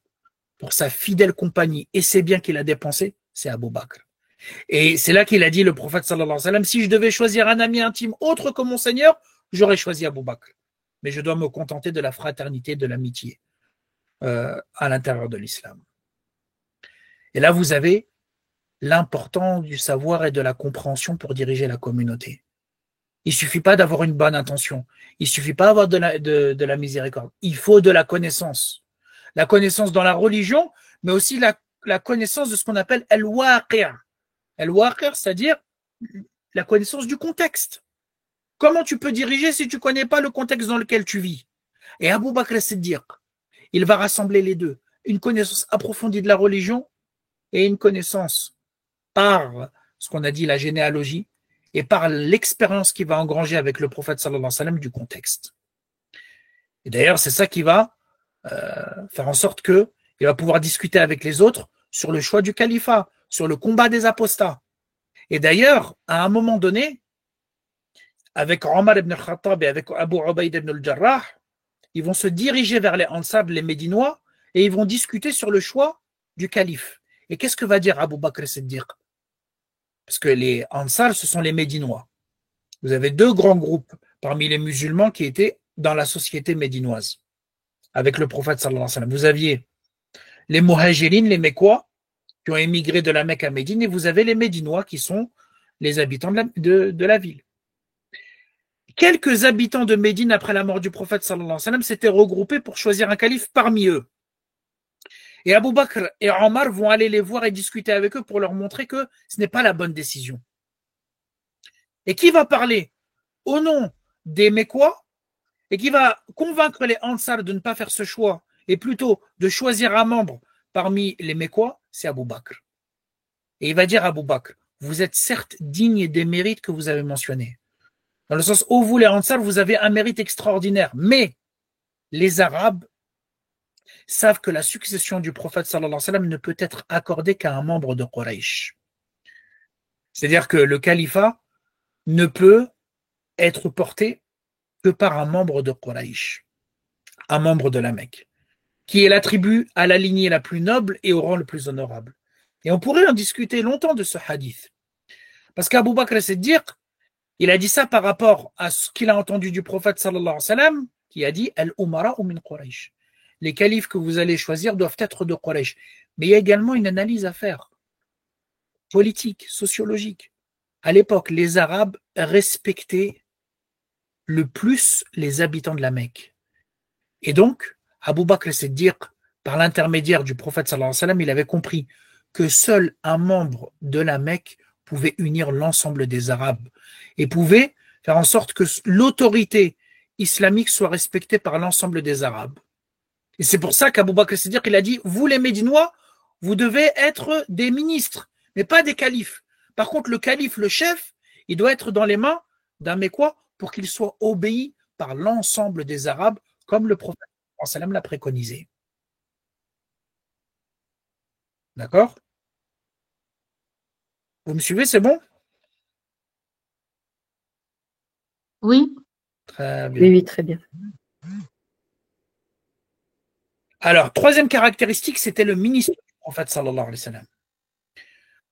pour sa fidèle compagnie et ses biens qu'il a dépensés, c'est Abou Bakr. Et c'est là qu'il a dit, le prophète sallallahu alayhi wa sallam, si je devais choisir un ami intime autre que mon Seigneur, j'aurais choisi Abou Bakr. Mais je dois me contenter de la fraternité, de l'amitié à l'intérieur de l'islam. Et là, vous avez l'importance du savoir et de la compréhension pour diriger la communauté. Il ne suffit pas d'avoir une bonne intention. Il ne suffit pas d'avoir de la miséricorde. Il faut de la connaissance. La connaissance dans la religion, mais aussi la connaissance de ce qu'on appelle al-waqi'. Al-waqi', c'est-à-dire la connaissance du contexte. Comment tu peux diriger si tu ne connais pas le contexte dans lequel tu vis? Et Abu Bakr as-Siddiq, il va rassembler les deux. Une connaissance approfondie de la religion et une connaissance par ce qu'on a dit, la généalogie, et par l'expérience qu'il va engranger avec le prophète sallallahu alayhi wa sallam du contexte. Et d'ailleurs, c'est ça qui va faire en sorte qu'il va pouvoir discuter avec les autres sur le choix du califat, sur le combat des apostats. Et d'ailleurs, à un moment donné, avec Omar ibn al-Khattab et avec Abu Ubayd ibn al-Jarrah, ils vont se diriger vers les Ansar, les Médinois, et ils vont discuter sur le choix du calife. Et qu'est-ce que va dire Abu Bakr as-Siddiq? Parce que les Ansar, ce sont les Médinois. Vous avez deux grands groupes parmi les musulmans qui étaient dans la société médinoise, avec le prophète sallallahu alayhi wa sallam. Vous aviez les Muhajirines, les Mécois, qui ont émigré de la Mecque à Médine, et vous avez les Médinois, qui sont les habitants de la ville. Quelques habitants de Médine, après la mort du prophète sallallahu alayhi wa sallam, s'étaient regroupés pour choisir un calife parmi eux. Et Abu Bakr et Omar vont aller les voir et discuter avec eux pour leur montrer que ce n'est pas la bonne décision. Et qui va parler au nom des Mécois et qui va convaincre les Ansar de ne pas faire ce choix et plutôt de choisir un membre parmi les Mécois, c'est Abu Bakr. Et il va dire à Abu Bakr, vous êtes certes digne des mérites que vous avez mentionnés. Dans le sens où vous, les Ansar, vous avez un mérite extraordinaire. Mais les Arabes savent que la succession du prophète sallallahu alayhi wa sallam ne peut être accordée qu'à un membre de Quraysh. C'est-à-dire que le califat ne peut être porté que par un membre de Quraysh, un membre de la Mecque, qui est la tribu à la lignée la plus noble et au rang le plus honorable. Et on pourrait en discuter longtemps de ce hadith. Parce qu'Abu Bakr as-Siddiq, il a dit ça par rapport à ce qu'il a entendu du prophète sallallahu alayhi wa sallam, qui a dit Al-Umara min Quraysh. Les califes que vous allez choisir doivent être de Quraysh. Mais il y a également une analyse à faire, politique, sociologique. À l'époque, les Arabes respectaient le plus les habitants de la Mecque. Et donc, Abu Bakr as-Siddiq, par l'intermédiaire du prophète sallallahu alayhi wa sallam, il avait compris que seul un membre de la Mecque pouvait unir l'ensemble des Arabes et pouvait faire en sorte que l'autorité islamique soit respectée par l'ensemble des Arabes. Et c'est pour ça qu'Abu Bakr as-Siddiq, il a dit, vous les Médinois, vous devez être des ministres, mais pas des califes. Par contre, le calife, le chef, il doit être dans les mains d'un Mécois pour qu'il soit obéi par l'ensemble des Arabes, comme le prophète sallam l'a préconisé. D'accord? Vous me suivez, c'est bon? Oui. Très bien. Oui, très bien. Alors, troisième caractéristique, c'était le ministre du prophète sallallahu alayhi wa sallam.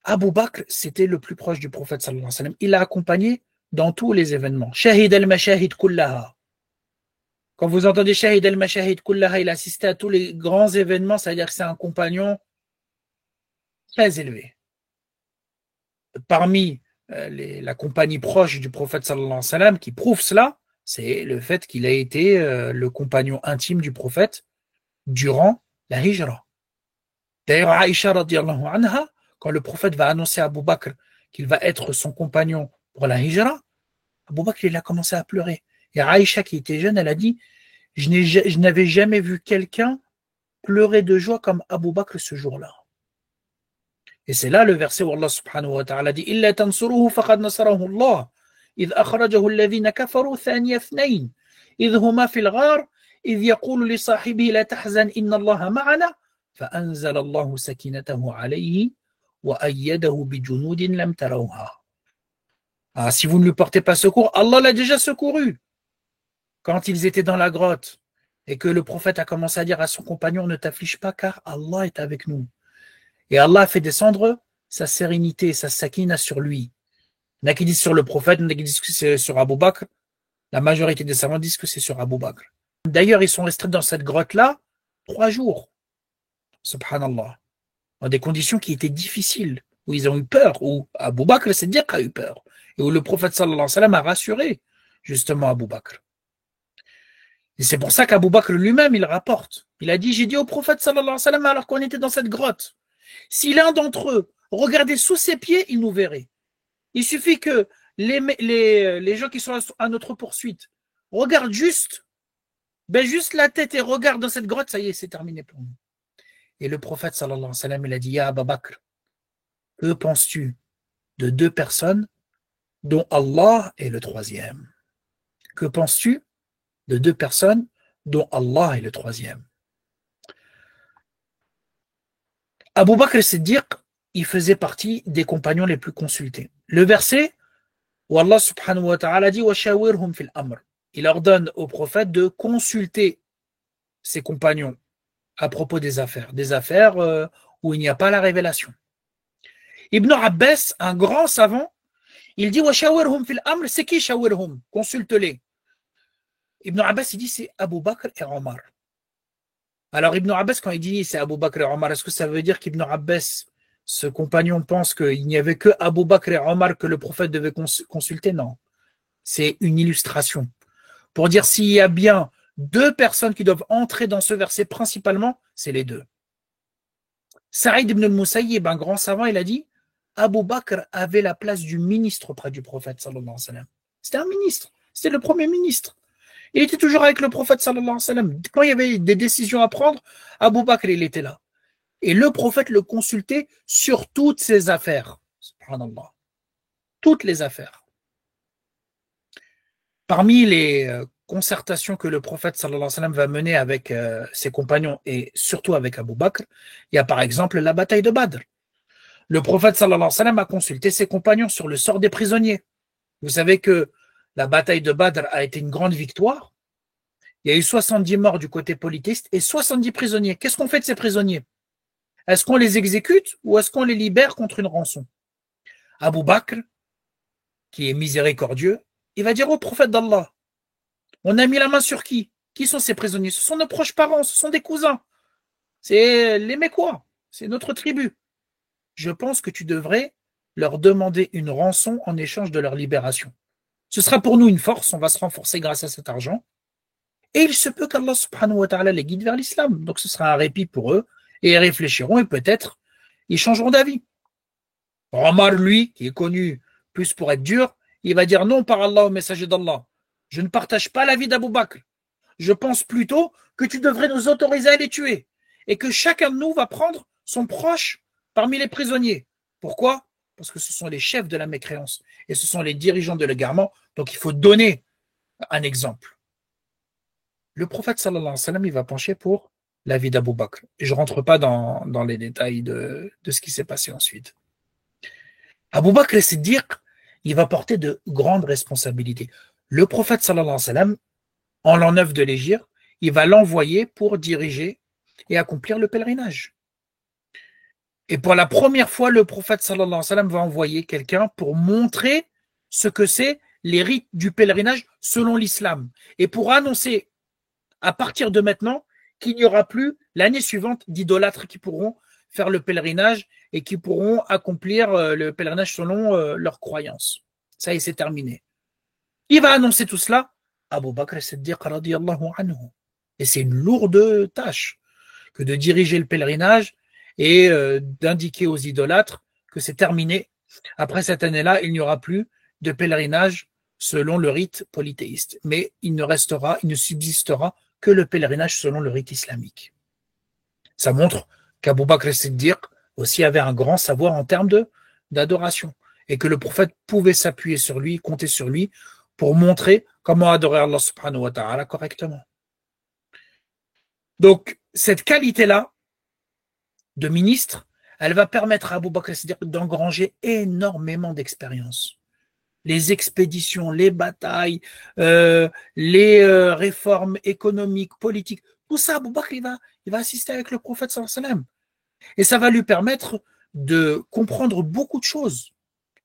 Abu Bakr, c'était le plus proche du prophète sallallahu alayhi wa sallam. Il l'a accompagné dans tous les événements. Shahid al-Mashahid kullaha. Quand vous entendez Shahid al-Mashahid kullaha, il assistait à tous les grands événements, c'est-à-dire que c'est un compagnon très élevé. Parmi la compagnie proche du prophète sallallahu alayhi wa sallam qui prouve cela, c'est le fait qu'il a été le compagnon intime du prophète durant la hijra. D'ailleurs, Aïcha radiyallahu anha, quand le prophète va annoncer à Abu Bakr qu'il va être son compagnon pour la hijra, Abu Bakr il a commencé à pleurer. Et Aïcha qui était jeune, elle a dit, je n'avais jamais vu quelqu'un pleurer de joie comme Abu Bakr ce jour-là. Et c'est là le verset où Allah subhanahu wa ta'ala dit Illa tansuruhu faqad nasarahu Allah. إذ أخرجه الذين كفروا ثاني اثنين إذ هما في الغار إذ يقول لصاحبه لا تحزن إن الله معنا فأنزل الله سكينته عليه وأيده بجنود لم تروها. Ah, si vous ne lui portez pas secours, Allah l'a déjà secouru. Quand ils étaient dans la grotte et que le prophète a commencé à dire à son compagnon ne t'afflige pas car Allah est avec nous. Et Allah a fait descendre sa sérénité, sa sakina sur lui. Il y en a qui disent sur le prophète, il y en a qui disent que c'est sur Abu Bakr. La majorité des savants disent que c'est sur Abu Bakr. D'ailleurs, ils sont restés dans cette grotte-là 3 jours. Subhanallah. Dans des conditions qui étaient difficiles, où ils ont eu peur, où Abu Bakr, c'est dire qu'il a eu peur. Et où le prophète sallallahu alayhi wa sallam a rassuré justement Abu Bakr. Et c'est pour ça qu'Abu Bakr lui-même, il rapporte. Il a dit, j'ai dit au prophète sallallahu alayhi wa sallam alors qu'on était dans cette grotte, si l'un d'entre eux regardait sous ses pieds, il nous verrait. Il suffit que les gens qui sont à notre poursuite regardent juste la tête et regardent dans cette grotte, ça y est, c'est terminé pour nous. Et le prophète sallallahu alayhi wa sallam, il a dit, Ya Abu Bakr, que penses-tu de 2 personnes dont Allah est le 3e? Que penses-tu de 2 personnes dont Allah est le 3e? Abu Bakr al-Siddiq, il faisait partie des compagnons les plus consultés. Le verset où Allah subhanahu wa ta'ala dit وَشَاوِرْهُمْ فِي الْأَمْرِ, il ordonne au prophète de consulter ses compagnons à propos des affaires où il n'y a pas la révélation. Ibn Abbas, un grand savant, il dit وَشَاوِرْهُمْ فِي الْأَمْرِ, c'est qui شَاوِرْهُمْ? Consulte-les. Ibn Abbas, il dit c'est Abu Bakr et Omar. Alors Ibn Abbas, quand il dit c'est Abu Bakr et Omar, est-ce que ça veut dire qu'Ibn Abbas, ce compagnon, pense qu'il n'y avait que Abu Bakr et Omar que le prophète devait consulter? Non. C'est une illustration. Pour dire s'il y a bien 2 personnes qui doivent entrer dans ce verset principalement, c'est les 2. Saïd ibn al-Musayyib, un grand savant, il a dit Abu Bakr avait la place du ministre auprès du prophète sallallahu alayhi wa sallam. C'était un ministre, c'était le premier ministre. Il était toujours avec le prophète sallallahu alayhi wa sallam. Quand il y avait des décisions à prendre, Abu Bakr, il était là. Et le prophète le consultait sur toutes ses affaires. Subhanallah. Toutes les affaires. Parmi les concertations que le prophète sallallahu alayhi wa sallam va mener avec ses compagnons et surtout avec Abu Bakr, il y a par exemple la bataille de Badr. Le prophète sallallahu alayhi wa sallam a consulté ses compagnons sur le sort des prisonniers. Vous savez que la bataille de Badr a été une grande victoire. Il y a eu 70 morts du côté polythéiste et 70 prisonniers. Qu'est-ce qu'on fait de ces prisonniers? Est-ce qu'on les exécute ou est-ce qu'on les libère contre une rançon? Abu Bakr, qui est miséricordieux, il va dire au prophète d'Allah, on a mis la main sur qui? Qui sont ces prisonniers? Ce sont nos proches parents, ce sont des cousins. C'est les Mécois, c'est notre tribu. Je pense que tu devrais leur demander une rançon en échange de leur libération. Ce sera pour nous une force, on va se renforcer grâce à cet argent. Et il se peut qu'Allah subhanahu wa ta'ala les guide vers l'islam. Donc ce sera un répit pour eux, et ils réfléchiront, et peut-être ils changeront d'avis. Omar, lui, qui est connu plus pour être dur, il va dire non par Allah au messager d'Allah. Je ne partage pas l'avis d'Abu Bakr. Je pense plutôt que tu devrais nous autoriser à les tuer, et que chacun de nous va prendre son proche parmi les prisonniers. Pourquoi? Parce que ce sont les chefs de la mécréance et ce sont les dirigeants de l'égarement, donc il faut donner un exemple. Le prophète sallallahu alayhi wa sallam, il va pencher pour l'avis d'Abu Bakr. Et je ne rentre pas dans les détails de ce qui s'est passé ensuite. Abu Bakr, c'est dire il va porter de grandes responsabilités. Le prophète sallallahu alayhi wa sallam, en l'an 9 de l'Hégire, il va l'envoyer pour diriger et accomplir le pèlerinage. Et pour la première fois, le prophète sallallahu alayhi wa sallam va envoyer quelqu'un pour montrer ce que c'est les rites du pèlerinage selon l'islam. Et pour annoncer, à partir de maintenant, qu'il n'y aura plus l'année suivante d'idolâtres qui pourront faire le pèlerinage et qui pourront accomplir le pèlerinage selon leurs croyances. Ça y est, c'est terminé. Il va annoncer tout cela à Abu Bakr as-Siddiq radiyallahu anhu. Et c'est une lourde tâche que de diriger le pèlerinage et d'indiquer aux idolâtres que c'est terminé. Après cette année-là, il n'y aura plus de pèlerinage selon le rite polythéiste. Mais il ne subsistera que le pèlerinage selon le rite islamique. Ça montre qu'Abu Bakr as-Siddiq aussi avait un grand savoir en termes d'adoration. et que le prophète pouvait s'appuyer sur lui, compter sur lui, pour montrer comment adorer Allah subhanahu wa ta'ala correctement. Donc, cette qualité-là de ministre, elle va permettre à Abu Bakr as-Siddiq d'engranger énormément d'expérience. Les expéditions, les batailles, les réformes économiques, politiques, tout ça, Abu Bakr, il va assister avec le prophète sallallahu alayhi wa sallam. Et ça va lui permettre de comprendre beaucoup de choses,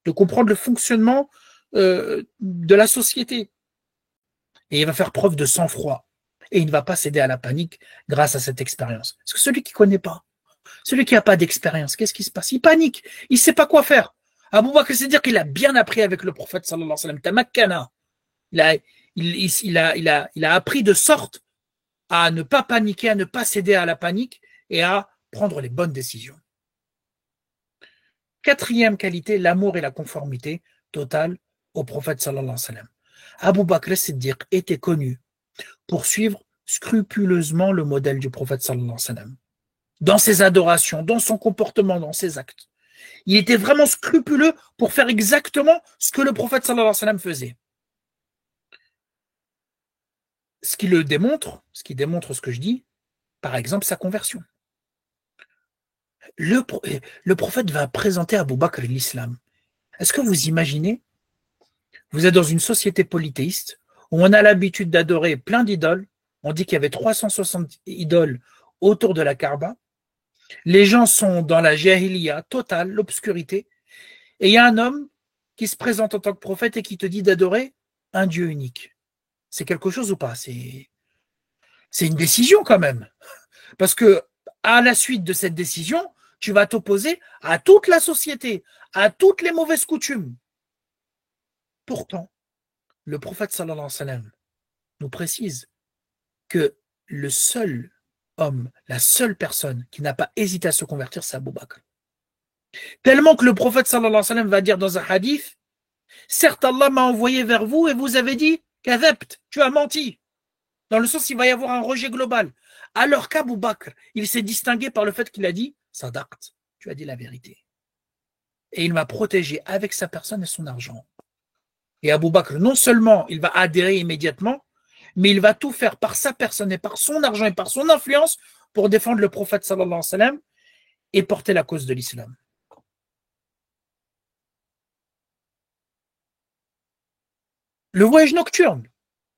de comprendre le fonctionnement de la société. Et il va faire preuve de sang-froid. Et il ne va pas céder à la panique grâce à cette expérience. Parce que celui qui ne connaît pas, celui qui n'a pas d'expérience, qu'est-ce qui se passe? Il panique, il ne sait pas quoi faire. Abu Bakr, c'est dire qu'il a bien appris avec le prophète sallallahu alayhi wa sallam. Tamakkana. Il a appris de sorte à ne pas paniquer, à ne pas céder à la panique et à prendre les bonnes décisions. Quatrième qualité, l'amour et la conformité totale au prophète sallallahu alayhi wa sallam. Abu Bakr as-Siddiq était connu pour suivre scrupuleusement le modèle du prophète sallallahu alayhi wa sallam. Dans ses adorations, dans son comportement, dans ses actes. Il était vraiment scrupuleux pour faire exactement ce que le prophète sallallahu alayhi wa sallam faisait. Ce qui démontre ce que je dis, par exemple, sa conversion. Le prophète va présenter à Abu Bakr l'islam. Est-ce que vous imaginez, vous êtes dans une société polythéiste où on a l'habitude d'adorer plein d'idoles, on dit qu'il y avait 360 idoles autour de la Kaaba, les gens sont dans la jahiliya totale, l'obscurité, et il y a un homme qui se présente en tant que prophète et qui te dit d'adorer un Dieu unique. C'est quelque chose ou pas? C'est une décision quand même. Parce que à la suite de cette décision, tu vas t'opposer à toute la société, à toutes les mauvaises coutumes. Pourtant, le prophète sallallahu alayhi wa sallam nous précise que le seul homme, la seule personne qui n'a pas hésité à se convertir, c'est Abu Bakr. Tellement que le prophète sallallahu alayhi wa sallam va dire dans un hadith, certes Allah m'a envoyé vers vous et vous avez dit, kadhabt, tu as menti. Dans le sens, il va y avoir un rejet global. Alors qu'Abu Bakr, il s'est distingué par le fait qu'il a dit, sadaqt, tu as dit la vérité. Et il m'a protégé avec sa personne et son argent. Et Abu Bakr, non seulement il va adhérer immédiatement, mais il va tout faire par sa personne et par son argent et par son influence pour défendre le prophète sallallahu alayhi wa sallam et porter la cause de l'islam. Le voyage nocturne,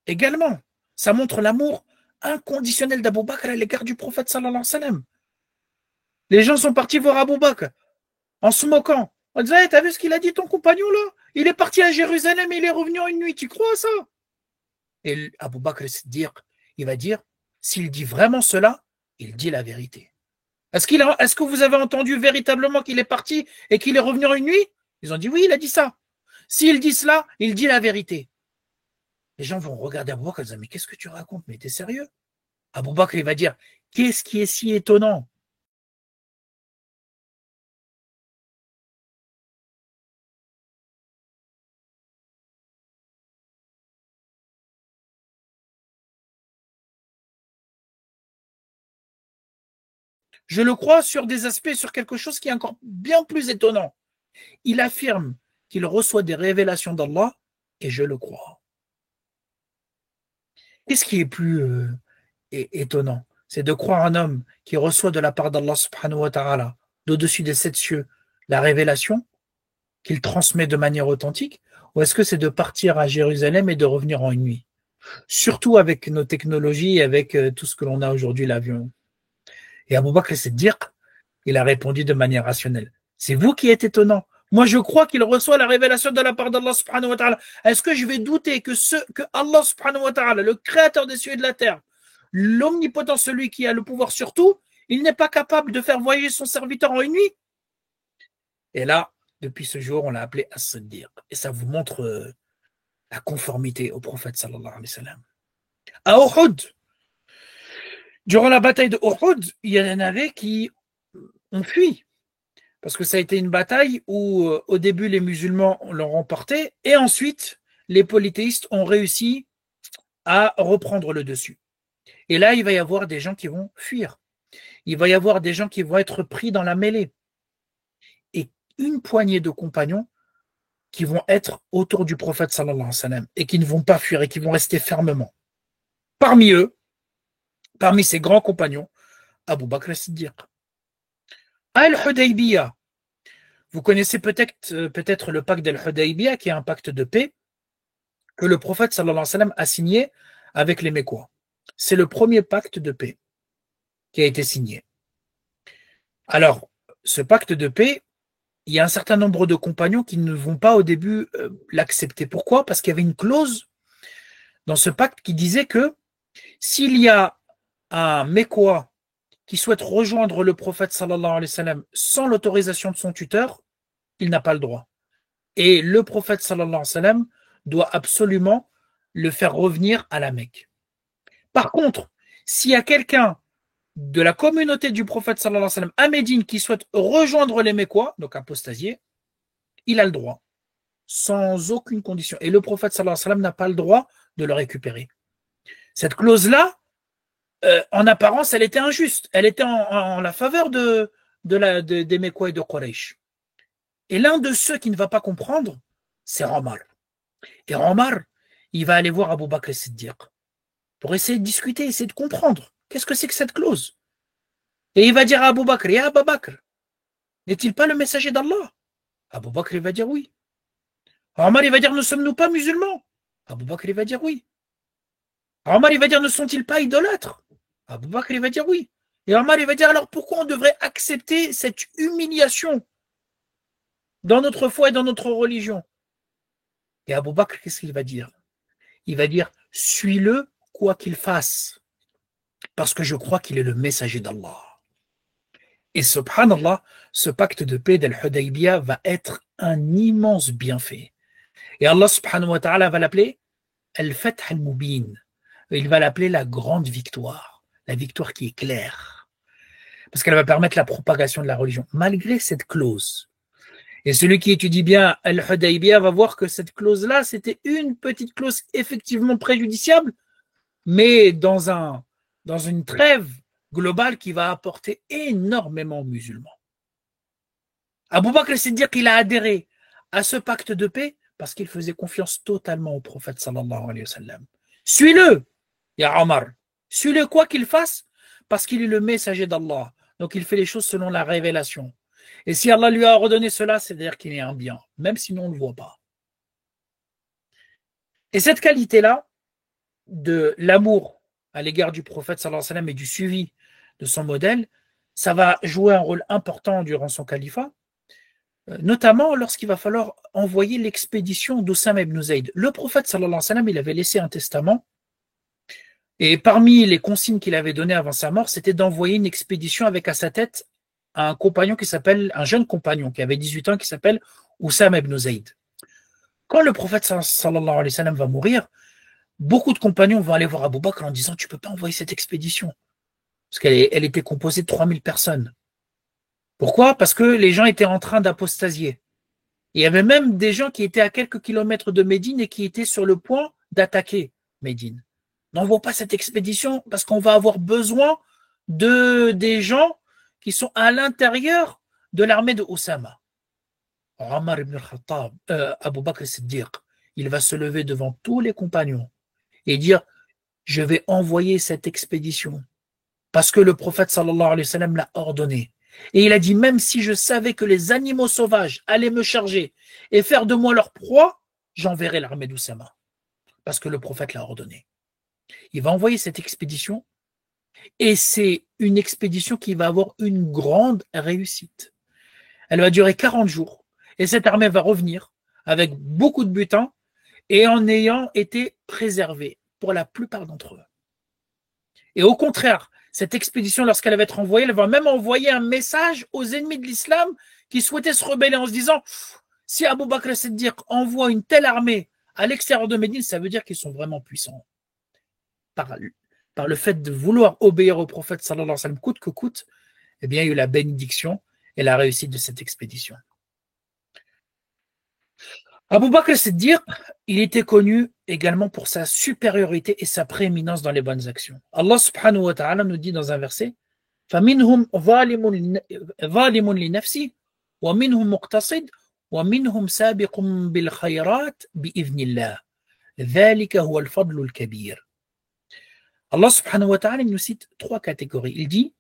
également, ça montre l'amour inconditionnel d'Abu Bakr à l'égard du prophète sallallahu alayhi wa sallam. Les gens sont partis voir Abu Bakr en se moquant. On disait, hey, t'as vu ce qu'il a dit ton compagnon là? Il est parti à Jérusalem et il est revenu en une nuit, tu crois ça? Et Abu Bakr al-Siddiq, il va dire, s'il dit vraiment cela, il dit la vérité. Est-ce que vous avez entendu véritablement qu'il est parti et qu'il est revenu en une nuit? Ils ont dit oui, il a dit ça. S'il dit cela, il dit la vérité. Les gens vont regarder Abu Bakr et dire, mais qu'est-ce que tu racontes? Mais t'es sérieux? Abu Bakr, il va dire, qu'est-ce qui est si étonnant? Je le crois sur des aspects, sur quelque chose qui est encore bien plus étonnant. Il affirme qu'il reçoit des révélations d'Allah et je le crois. Qu'est-ce qui est plus étonnant? C'est de croire un homme qui reçoit de la part d'Allah subhanahu wa ta'ala, d'au-dessus des 7 cieux, la révélation qu'il transmet de manière authentique, ou est-ce que c'est de partir à Jérusalem et de revenir en une nuit? Surtout avec nos technologies et avec tout ce que l'on a aujourd'hui, l'avion. Et Abu Bakr as-Siddiq, il a répondu de manière rationnelle. C'est vous qui êtes étonnant. Moi, je crois qu'il reçoit la révélation de la part d'Allah subhanahu wa ta'ala. Est-ce que je vais douter que Allah subhanahu wa ta'ala, le créateur des cieux et de la terre, l'omnipotent, celui qui a le pouvoir sur tout, il n'est pas capable de faire voyager son serviteur en une nuit? Et là, depuis ce jour, on l'a appelé As-Siddiq. Et ça vous montre la conformité au prophète sallallahu alayhi wa sallam. À Uhud, durant la bataille de Uhud, il y en avait qui ont fui. Parce que ça a été une bataille où, au début, les musulmans l'ont remporté et ensuite, les polythéistes ont réussi à reprendre le dessus. Et là, il va y avoir des gens qui vont fuir. Il va y avoir des gens qui vont être pris dans la mêlée. Et une poignée de compagnons qui vont être autour du prophète sallallahu alayhi wa sallam et qui ne vont pas fuir et qui vont rester fermement. Parmi eux, parmi ces grands compagnons, Abu Bakr as-Siddiq. Al-Hudaybiyah. Vous connaissez peut-être le pacte d'Al-Hudaybiyah, qui est un pacte de paix que le prophète sallallahu alayhi wa sallam a signé avec les Mécois. C'est le premier pacte de paix qui a été signé. Alors, ce pacte de paix, il y a un certain nombre de compagnons qui ne vont pas au début l'accepter. Pourquoi? Parce qu'il y avait une clause dans ce pacte qui disait que s'il y a un Mécois qui souhaite rejoindre le prophète sallallahu alayhi wa sallam sans l'autorisation de son tuteur, il n'a pas le droit. Et le prophète sallallahu alayhi wa sallam doit absolument le faire revenir à la Mecque. Par contre, s'il y a quelqu'un de la communauté du prophète sallallahu alayhi wa sallam à Médine qui souhaite rejoindre les Mécois, donc apostasier, il a le droit, sans aucune condition. Et le prophète sallallahu alayhi wa sallam n'a pas le droit de le récupérer. Cette clause-là, en apparence, elle était injuste. Elle était en la faveur des Mécois et de Quraysh. Et l'un de ceux qui ne va pas comprendre, c'est Omar. Et Omar, il va aller voir Abu Bakr as-Siddiq pour essayer de discuter, essayer de comprendre. Qu'est-ce que c'est que cette clause? Et il va dire à Abu Bakr, ya Abu Bakr, n'est-il pas le messager d'Allah? Abu Bakr, il va dire oui. Omar, il va dire, ne sommes-nous pas musulmans? Abu Bakr, il va dire oui. Omar, il va dire, ne sont-ils pas idolâtres? Abu Bakr, il va dire oui. Et Omar, il va dire, alors pourquoi on devrait accepter cette humiliation dans notre foi et dans notre religion? Et Abu Bakr, qu'est-ce qu'il va dire? Il va dire, suis-le quoi qu'il fasse, parce que je crois qu'il est le messager d'Allah. Et subhanallah, ce pacte de paix d'Al-Hudaybiyah va être un immense bienfait. Et Allah subhanahu wa ta'ala va l'appeler Al-Fath al-Mubin. Il va l'appeler la grande victoire, la victoire qui est claire. Parce qu'elle va permettre la propagation de la religion, malgré cette clause. Et celui qui étudie bien Al-Hudaybiyah va voir que cette clause-là, c'était une petite clause effectivement préjudiciable, mais dans une trêve globale qui va apporter énormément aux musulmans. Abu Bakr Siddiq, il a adhéré à ce pacte de paix parce qu'il faisait confiance totalement au prophète sallallahu alayhi wa sallam. Suis-le, ya Omar. Suis-le quoi qu'il fasse, parce qu'il est le messager d'Allah. Donc il fait les choses selon la révélation. Et si Allah lui a ordonné cela, c'est-à-dire qu'il est un bien, même si on ne le voit pas. Et cette qualité-là, de l'amour à l'égard du prophète sallallahu alayhi wa sallam et du suivi de son modèle, ça va jouer un rôle important durant son califat, notamment lorsqu'il va falloir envoyer l'expédition d'Oussama ibn Zayd. Le prophète sallallahu alayhi wa sallam, il avait laissé un testament, et parmi les consignes qu'il avait données avant sa mort, c'était d'envoyer une expédition avec à sa tête un jeune compagnon qui avait 18 ans, qui s'appelle Oussama ibn Zayd. Quand le prophète sallallahu alayhi wa sallam va mourir, beaucoup de compagnons vont aller voir Abu Bakr en disant, tu peux pas envoyer cette expédition. Parce qu'elle était composée de 3000 personnes. Pourquoi? Parce que les gens étaient en train d'apostasier. Il y avait même des gens qui étaient à quelques kilomètres de Médine et qui étaient sur le point d'attaquer Médine. N'envoie pas cette expédition parce qu'on va avoir besoin des gens qui sont à l'intérieur de l'armée de Oussama. Omar ibn al-Khattab, Abu Bakr Siddiq, il va se lever devant tous les compagnons et dire, je vais envoyer cette expédition parce que le prophète sallallahu alayhi wa sallam l'a ordonné. Et il a dit, même si je savais que les animaux sauvages allaient me charger et faire de moi leur proie, j'enverrai l'armée d'Oussama. Parce que le prophète l'a ordonné. Il va envoyer cette expédition et c'est une expédition qui va avoir une grande réussite. Elle va durer 40 jours et cette armée va revenir avec beaucoup de butin et en ayant été préservée pour la plupart d'entre eux. Et au contraire, cette expédition, lorsqu'elle va être envoyée, elle va même envoyer un message aux ennemis de l'islam qui souhaitaient se rebeller en se disant, si Abu Bakr as-Siddiq envoie une telle armée à l'extérieur de Médine, ça veut dire qu'ils sont vraiment puissants. Par le fait de vouloir obéir au prophète sallallahu alayhi wa sallam coûte que coûte, eh bien, il y a eu la bénédiction et la réussite de cette expédition. Abu Bakr as-Siddiq, il était connu également pour sa supériorité et sa prééminence dans les bonnes actions. Allah subhanahu wa ta'ala nous dit dans un verset, فَمِنْهُمْ ظَالِمٌ لِنَفْسِهِ وَمِنْهُمْ مُقْتَصِدٌ وَمِنْهُمْ سَابِقٌ بِالْخَيْرَاتِ بِإِذْنِ اللَّهِ ذَلِكَ هُوَ الْفَضْلُ الْكَبِيرُ. Allah subhanahu wa ta'ala nous cite 3 catégories. Il dit,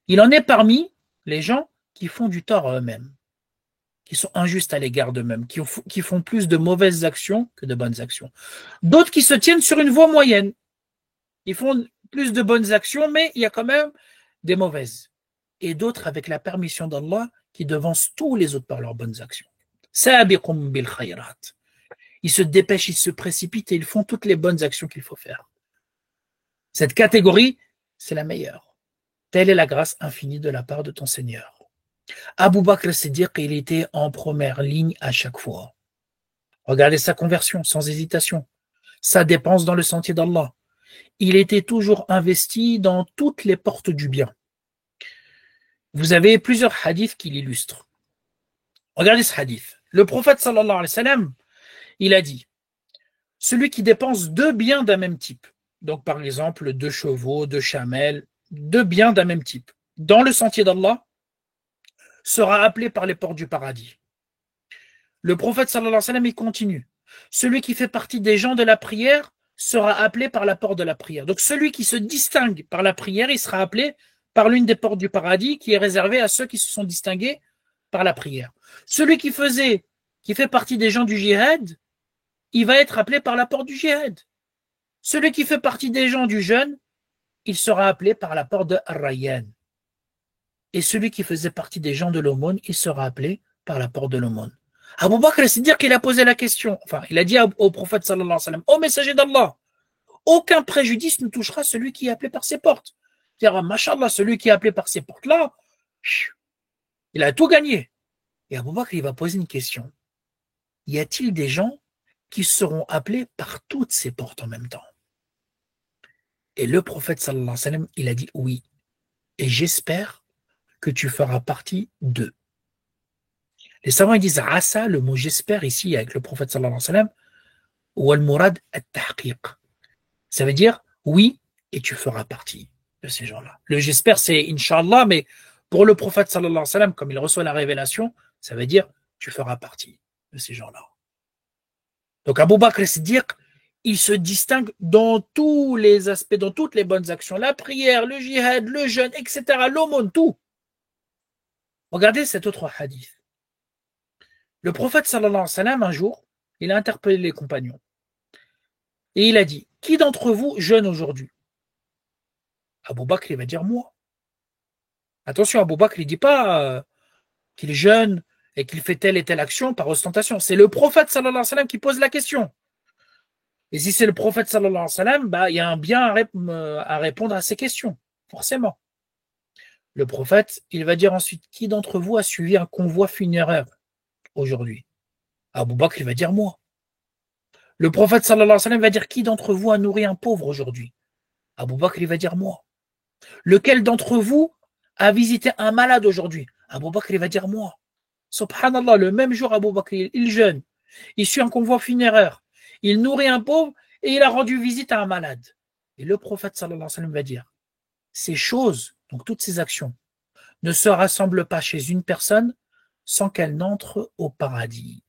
il en est parmi les gens qui font du tort à eux-mêmes, qui sont injustes à l'égard d'eux-mêmes, qui font plus de mauvaises actions que de bonnes actions. D'autres qui se tiennent sur une voie moyenne. Ils font plus de bonnes actions, mais il y a quand même des mauvaises. Et d'autres avec la permission d'Allah qui devancent tous les autres par leurs bonnes actions. Sabiqum bil khayrat. Ils se dépêchent, ils se précipitent et ils font toutes les bonnes actions qu'il faut faire. Cette catégorie, c'est la meilleure. Telle est la grâce infinie de la part de ton Seigneur. Abu Bakr Siddiq, il était en première ligne à chaque fois. Regardez sa conversion sans hésitation, sa dépense dans le sentier d'Allah. Il était toujours investi dans toutes les portes du bien. Vous avez plusieurs hadiths qui l'illustrent. Regardez ce hadith. Le prophète sallallahu alayhi wa sallam, il a dit, celui qui dépense 2 biens d'un même type, donc par exemple 2 chevaux, 2 chamelles, 2 biens d'un même type, dans le sentier d'Allah, sera appelé par les portes du paradis. Le prophète sallallahu alayhi wa sallam, il continue. Celui qui fait partie des gens de la prière sera appelé par la porte de la prière. Donc celui qui se distingue par la prière, il sera appelé par l'une des portes du paradis qui est réservée à ceux qui se sont distingués par la prière. Celui qui fait partie des gens du djihad, il va être appelé par la porte du djihad. Celui qui fait partie des gens du jeûne, il sera appelé par la porte de Ar-Rayyan. Et celui qui faisait partie des gens de l'aumône, il sera appelé par la porte de l'aumône. Abu Bakr, c'est dire qu'il a posé la question. Enfin, il a dit au prophète sallallahu alayhi wa sallam, ô messager d'Allah, aucun préjudice ne touchera celui qui est appelé par ses portes. C'est-à-dire, mashallah, celui qui est appelé par ces portes-là, il a tout gagné. Et Abu Bakr, il va poser une question. Y a-t-il des gens qui seront appelés par toutes ces portes en même temps? Et le prophète sallallahu alayhi wa sallam, il a dit oui. Et j'espère que tu feras partie d'eux. Les savants ils disent asa, le mot j'espère ici avec le prophète sallallahu alayhi wa sallam, ou al-murad at-tahqiq. Ça veut dire oui, et tu feras partie de ces gens-là. Le j'espère, c'est Inch'Allah, mais pour le prophète sallallahu alayhi wa sallam, comme il reçoit la révélation, ça veut dire tu feras partie de ces gens-là. Donc Abu Bakr Siddiq, il se distingue dans tous les aspects, dans toutes les bonnes actions, la prière, le jihad, le jeûne, etc., l'aumône, tout. Regardez cet autre hadith. Le prophète sallallahu alayhi wa sallam, un jour, il a interpellé les compagnons. Et il a dit, qui d'entre vous jeûne aujourd'hui? Abu Bakr, il va dire moi. Attention, Abu Bakr, il ne dit pas qu'il jeûne et qu'il fait telle et telle action par ostentation. C'est le prophète sallallahu alayhi wa sallam qui pose la question. Et si c'est le prophète sallallahu alayhi wa sallam, bah, il y a un bien à répondre à ces questions, forcément. Le prophète, il va dire ensuite, qui d'entre vous a suivi un convoi funéraire aujourd'hui? Abu Bakr, il va dire moi. Le prophète sallallahu alayhi wa sallam va dire, qui d'entre vous a nourri un pauvre aujourd'hui? Abu Bakr, il va dire moi. Lequel d'entre vous a visité un malade aujourd'hui? Abu Bakr, il va dire moi. Subhanallah, le même jour, Abu Bakr, il jeûne, il suit un convoi funéraire, il nourrit un pauvre et il a rendu visite à un malade. Et le prophète sallallahu alayhi wa sallam va dire, ces choses, donc toutes ces actions, ne se rassemblent pas chez une personne sans qu'elle n'entre au paradis.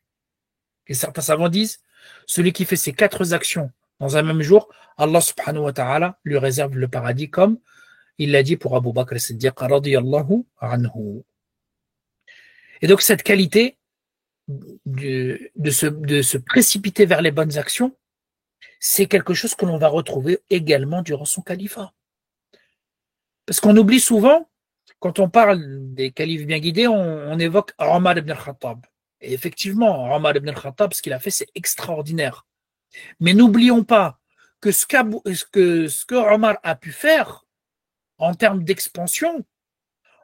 Et certains savants disent, celui qui fait ces 4 actions dans un même jour, Allah subhanahu wa ta'ala lui réserve le paradis comme il l'a dit pour Abu Bakr Siddiq radiyallahu anhu. Et donc cette qualité de se précipiter vers les bonnes actions, c'est quelque chose que l'on va retrouver également durant son califat. Parce qu'on oublie souvent, quand on parle des califes bien guidés, on évoque Omar ibn al-Khattab. Et effectivement, Omar ibn al-Khattab, ce qu'il a fait, c'est extraordinaire. Mais n'oublions pas que ce que Omar a pu faire en termes d'expansion,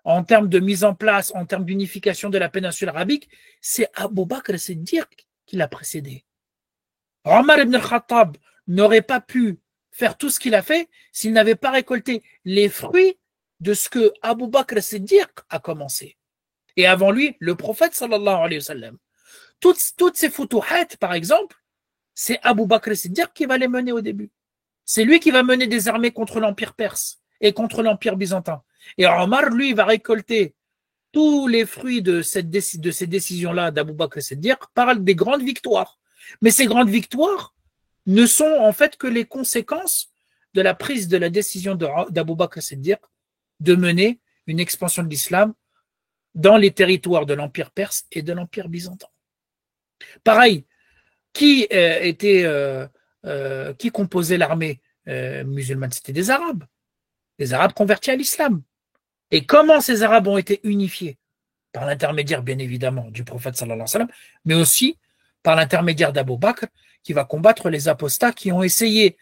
en termes de mise en place, en termes d'unification de la péninsule arabique, c'est Abu Bakr Siddiq qui l'a précédé. Omar ibn al-Khattab n'aurait pas pu faire tout ce qu'il a fait s'il n'avait pas récolté les fruits de ce que Abu Bakr Siddiq a commencé. Et avant lui, le prophète sallallahu alayhi wa sallam. Toutes ces futuhat, par exemple, c'est Abu Bakr Siddiq qui va les mener au début. C'est lui qui va mener des armées contre l'Empire perse et contre l'Empire byzantin. Et Omar, lui, va récolter tous les fruits de ces décisions-là d'Abou Bakr Siddiq parlent des grandes victoires. Mais ces grandes victoires ne sont en fait que les conséquences de la prise de la décision d'Abou Bakr Siddiq de mener une expansion de l'islam dans les territoires de l'Empire perse et de l'Empire byzantin. Pareil, qui composait l'armée musulmane? C'était des Arabes. Les Arabes convertis à l'islam. Et comment ces Arabes ont été unifiés? Par l'intermédiaire, bien évidemment, du prophète sallallahu alayhi wa sallam, mais aussi par l'intermédiaire d'Abou Bakr, qui va combattre les apostats qui ont essayé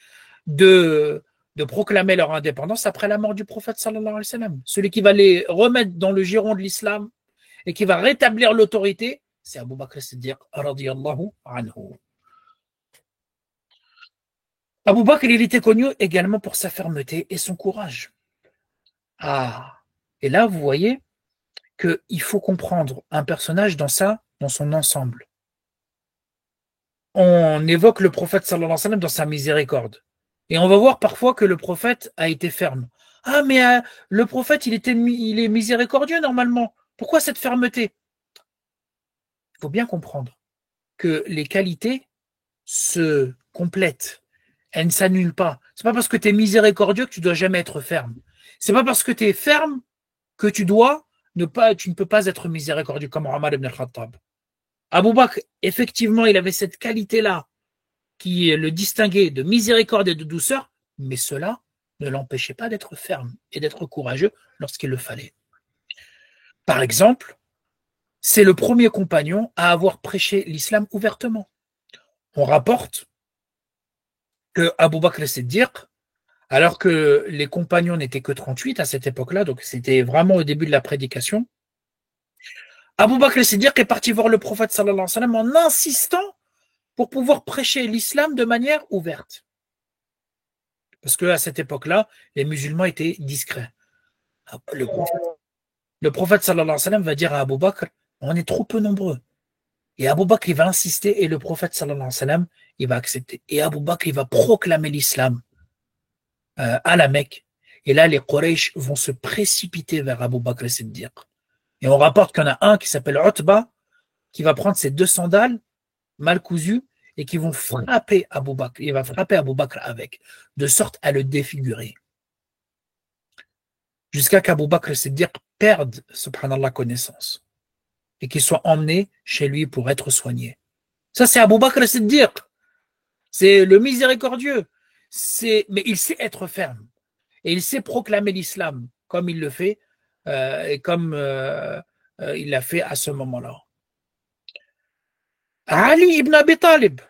de proclamer leur indépendance après la mort du prophète sallallahu alayhi wa sallam. Celui qui va les remettre dans le giron de l'islam et qui va rétablir l'autorité, c'est Abou Bakr Siddiq radiyallahu anhu. Abou Bakr, il était connu également pour sa fermeté et son courage. Et là, vous voyez qu'il faut comprendre un personnage dans son ensemble. On évoque le prophète sallallahu alayhi wa sallam dans sa miséricorde. Et on va voir parfois que le prophète a été ferme. Ah, mais le prophète, il est miséricordieux normalement. Pourquoi cette fermeté? Il faut bien comprendre que les qualités se complètent. Elles ne s'annulent pas. C'est pas parce que tu es miséricordieux que tu dois jamais être ferme. C'est pas parce que tu es ferme que tu ne peux pas être miséricordieux comme Omar ibn al-Khattab. Abou Bakr, effectivement, il avait cette qualité-là qui le distinguait de miséricorde et de douceur, mais cela ne l'empêchait pas d'être ferme et d'être courageux lorsqu'il le fallait. Par exemple, c'est le premier compagnon à avoir prêché l'islam ouvertement. On rapporte que Abou Bakr Siddiq, alors que les compagnons n'étaient que 38 à cette époque-là, donc c'était vraiment au début de la prédication, Abou Bakr Siddiq est parti voir le prophète sallallahu alayhi wa sallam en insistant pour pouvoir prêcher l'islam de manière ouverte. Parce qu'à cette époque-là, les musulmans étaient discrets. Le prophète sallallahu alayhi wa sallam va dire à Abou Bakr, on est trop peu nombreux. Et Abou Bakr, il va insister et le prophète sallallahu alayhi wa sallam, il va accepter. Et Abou Bakr, il va proclamer l'islam à la Mecque. Et là, les Quraysh vont se précipiter vers Abou Bakr Siddiq. Et on rapporte qu'il y en a un qui s'appelle Utba, qui va prendre ses 2 sandales mal cousues et qui vont frapper Abou Bakr. Il va frapper Abou Bakr avec, de sorte à le défigurer. Jusqu'à qu'Abou Bakr Siddiq perde, subhanallah, connaissance. Et qu'il soit emmené chez lui pour être soigné. Ça, c'est Abou Bakr Siddiq. C'est le miséricordieux. Mais il sait être ferme. Et il sait proclamer l'islam comme il le fait et comme il l'a fait à ce moment-là. Ali ibn Abi Talib,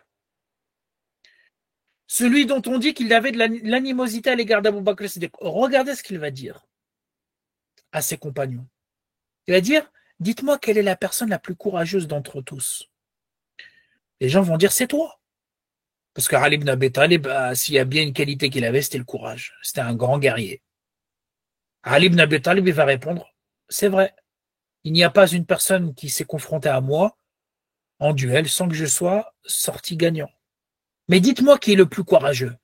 celui dont on dit qu'il avait de l'animosité à l'égard d'Abou Bakr Siddiq. Regardez ce qu'il va dire à ses compagnons. Il va dire, dites-moi quelle est la personne la plus courageuse d'entre tous. Les gens vont dire, c'est toi. Parce que Ali ibn Abi Talib, s'il y a bien une qualité qu'il avait, c'était le courage. C'était un grand guerrier. Ali ibn Abi Talib, il va répondre, c'est vrai. Il n'y a pas une personne qui s'est confrontée à moi en duel sans que je sois sorti gagnant. Mais dites-moi qui est le plus courageux.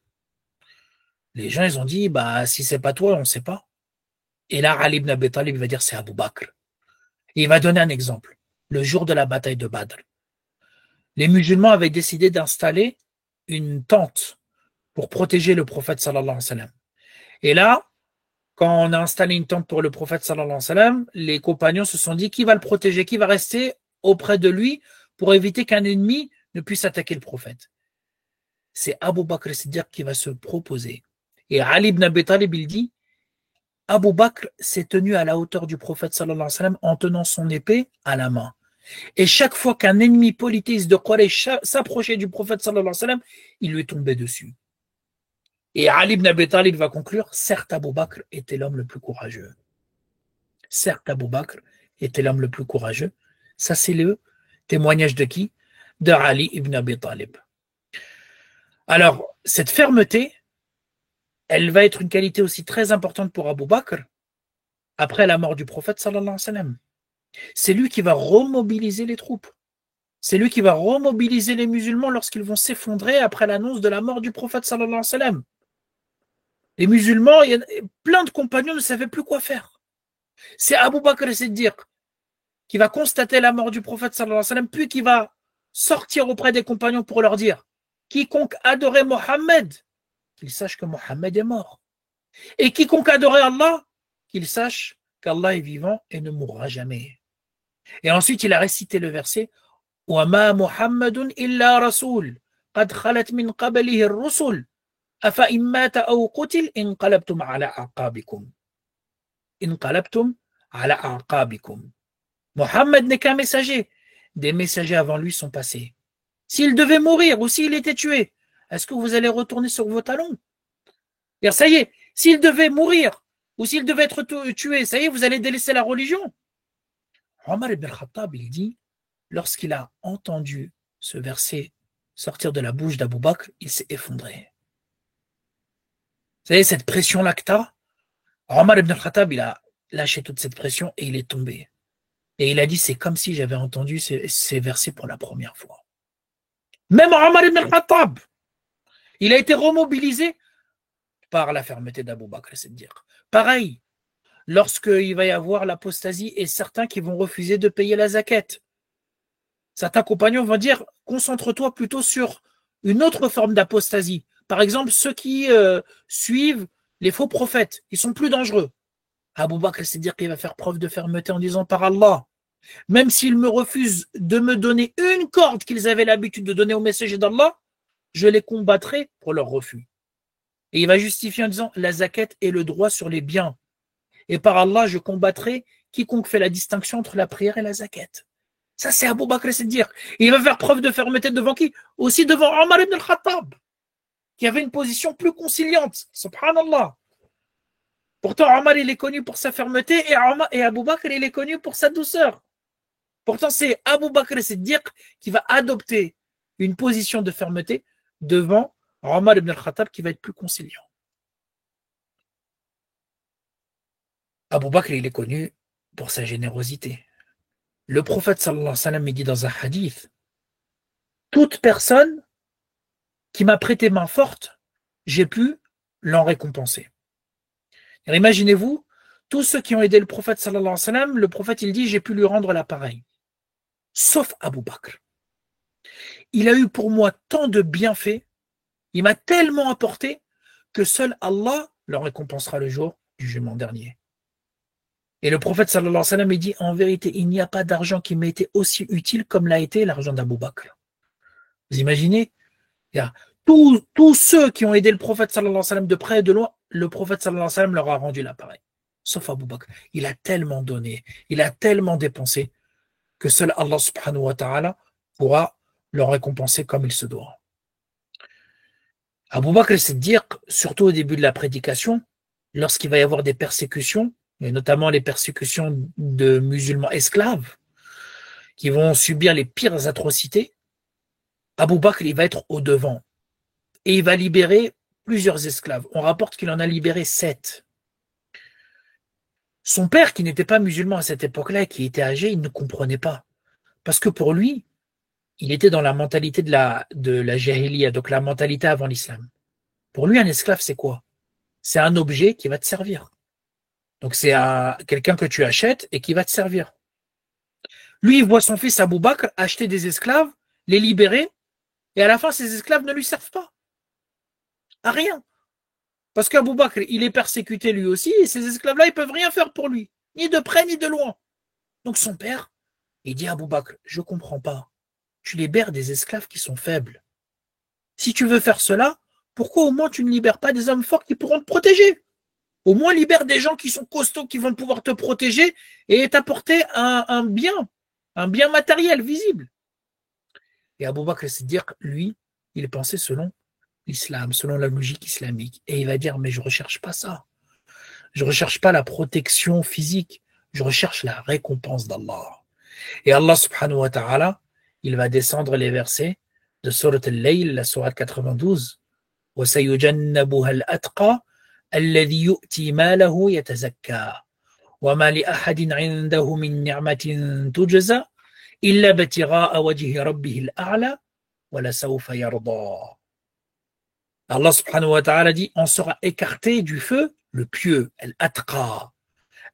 Les gens, ils ont dit, si c'est pas toi, on ne sait pas. Et là, Ali ibn Abi Talib va dire, c'est Abou Bakr. Et il va donner un exemple. Le jour de la bataille de Badr, les musulmans avaient décidé d'installer une tente pour protéger le prophète sallallahu alayhi wa sallam. Et là, quand on a installé une tente pour le prophète sallallahu alayhi wa sallam, les compagnons se sont dit, qui va le protéger, qui va rester auprès de lui pour éviter qu'un ennemi ne puisse attaquer le prophète. C'est Abou Bakr Siddiq qui va se proposer. Et Ali ibn Abi Talib, il dit, Abou Bakr s'est tenu à la hauteur du prophète sallallahu alayhi wa sallam en tenant son épée à la main. Et chaque fois qu'un ennemi polythéiste de Quraysh s'approchait du prophète sallallahu alayhi wa sallam, il lui tombait dessus. Et Ali ibn Abi Talib va conclure, certes Abou Bakr était l'homme le plus courageux. Certes Abou Bakr était l'homme le plus courageux. Ça c'est le témoignage de qui? De Ali ibn Abi Talib. Alors, cette fermeté, elle va être une qualité aussi très importante pour Abou Bakr après la mort du prophète sallallahu alayhi wa sallam. C'est lui qui va remobiliser les troupes. C'est lui qui va remobiliser les musulmans lorsqu'ils vont s'effondrer après l'annonce de la mort du prophète sallallahu alayhi wa sallam. Les musulmans, plein de compagnons ne savaient plus quoi faire. C'est Abou Bakr Siddiq qui va constater la mort du prophète sallallahu alayhi wa sallam, puis qui va sortir auprès des compagnons pour leur dire quiconque adorait Mohammed, qu'il sache que Mohammed est mort. Et quiconque adorait Allah, qu'il sache qu'Allah est vivant et ne mourra jamais. Et ensuite, il a récité le verset وَمَا مُحَمَّدٌ إِلَّا رَسُولٌ قَدْ خَلَتْ مِنْ قَبَلِهِ الرُّسُلُ أَفَإِنْ مَاتَ أَوْ قُتِلَ انقلبتم على أعقابكم. انقلبتم على أعقابكم. Mohammed n'est qu'un messager. Des messagers avant lui sont passés. S'il devait mourir ou s'il était tué, est-ce que vous allez retourner sur vos talons? Et ça y est, s'il devait mourir ou s'il devait être tué, ça y est, vous allez délaisser la religion. Omar ibn al-Khattab, il dit, lorsqu'il a entendu ce verset sortir de la bouche d'Abou Bakr, il s'est effondré. Vous savez, cette pression-là que t'as, Omar ibn al-Khattab, il a lâché toute cette pression et il est tombé. Et il a dit, c'est comme si j'avais entendu ces versets pour la première fois. Même Omar ibn al-Khattab, il a été remobilisé par la fermeté d'Abou Bakr, c'est de dire. Pareil, lorsqu'il va y avoir l'apostasie et certains qui vont refuser de payer la zakat. Certains compagnons vont dire, concentre-toi plutôt sur une autre forme d'apostasie. Par exemple, ceux qui suivent les faux prophètes, ils sont plus dangereux. Abou Bakr, c'est dire qu'il va faire preuve de fermeté en disant par Allah, même s'ils me refusent de me donner une corde qu'ils avaient l'habitude de donner aux messagers d'Allah, je les combattrai pour leur refus. Et il va justifier en disant la zakat est le droit sur les biens. Et par Allah, je combattrai quiconque fait la distinction entre la prière et la zakat. Ça, c'est Abou Bakr Siddiq. Il va faire preuve de fermeté devant qui? Aussi devant Omar ibn al-Khattab, qui avait une position plus conciliante. Subhanallah. Pourtant, Omar, il est connu pour sa fermeté et Abou Bakr, il est connu pour sa douceur. Pourtant, c'est Abou Bakr Siddiq qui va adopter une position de fermeté devant Omar ibn al-Khattab qui va être plus conciliant. Abou Bakr, il est connu pour sa générosité. Le prophète sallallahu alayhi wa sallam, il dit dans un hadith, toute personne qui m'a prêté main forte, j'ai pu l'en récompenser. Alors, imaginez-vous, tous ceux qui ont aidé le prophète sallallahu alayhi wa sallam, le prophète il dit, j'ai pu lui rendre l'appareil. Sauf Abou Bakr. Il a eu pour moi tant de bienfaits, il m'a tellement apporté que seul Allah le récompensera le jour du jugement dernier. Et le prophète sallallahu alayhi wa sallam il dit, en vérité, il n'y a pas d'argent qui m'ait été aussi utile comme l'a été l'argent d'Abou Bakr. Vous imaginez? Tous ceux qui ont aidé le prophète sallallahu alayhi wa sallam de près et de loin, le prophète sallallahu alayhi wa sallam leur a rendu l'appareil. Sauf Abou Bakr. Il a tellement donné, il a tellement dépensé que seul Allah subhanahu wa ta'ala pourra le récompenser comme il se doit. Abou Bakr, c'est dire, surtout au début de la prédication, lorsqu'il va y avoir des persécutions, et notamment les persécutions de musulmans esclaves, qui vont subir les pires atrocités, Abou Bakr, il va être au devant. Et il va libérer plusieurs esclaves. On rapporte qu'il en a libéré 7. Son père, qui n'était pas musulman à cette époque-là, qui était âgé, il ne comprenait pas. Parce que pour lui, il était dans la mentalité de la jahiliya, donc la mentalité avant l'islam. Pour lui, un esclave, c'est quoi? C'est un objet qui va te servir. Donc c'est quelqu'un que tu achètes et qui va te servir. Lui, il voit son fils Abou Bakr acheter des esclaves, les libérer, et à la fin, ces esclaves ne lui servent pas. À rien. Parce qu'Abou Bakr, il est persécuté lui aussi, et ces esclaves-là, ils peuvent rien faire pour lui, ni de près, ni de loin. Donc son père, il dit à Abou Bakr, je comprends pas. Tu libères des esclaves qui sont faibles. Si tu veux faire cela, pourquoi au moins tu ne libères pas des hommes forts qui pourront te protéger? Au moins libère des gens qui sont costauds, qui vont pouvoir te protéger et t'apporter un bien matériel visible. Et Abou Bakr Siddiq, lui, il pensait selon l'islam, selon la logique islamique. Et il va dire, mais je ne recherche pas ça. Je ne recherche pas la protection physique. Je recherche la récompense d'Allah. Et Allah subhanahu wa ta'ala, il va descendre les versets de Surat al-Layl, la Surat 92. وَسَيُجَنَّبُهَا الْأَتْقَى الَّذِي يُؤْتِي مَالَهُ يَتَزَكَّى وَمَا لِأَحَدٍ عِنْدَهُ مِنْ نِعْمَةٍ تُجْزَى إِلَّا ابْتِغَاءَ وَجْهِ رَبِّهِ الْأَعْلَى وَلَسَوْفَ يَرْضَى. Allah subhanahu wa ta'ala dit, on sera écarté du feu le pieux, al-atqa,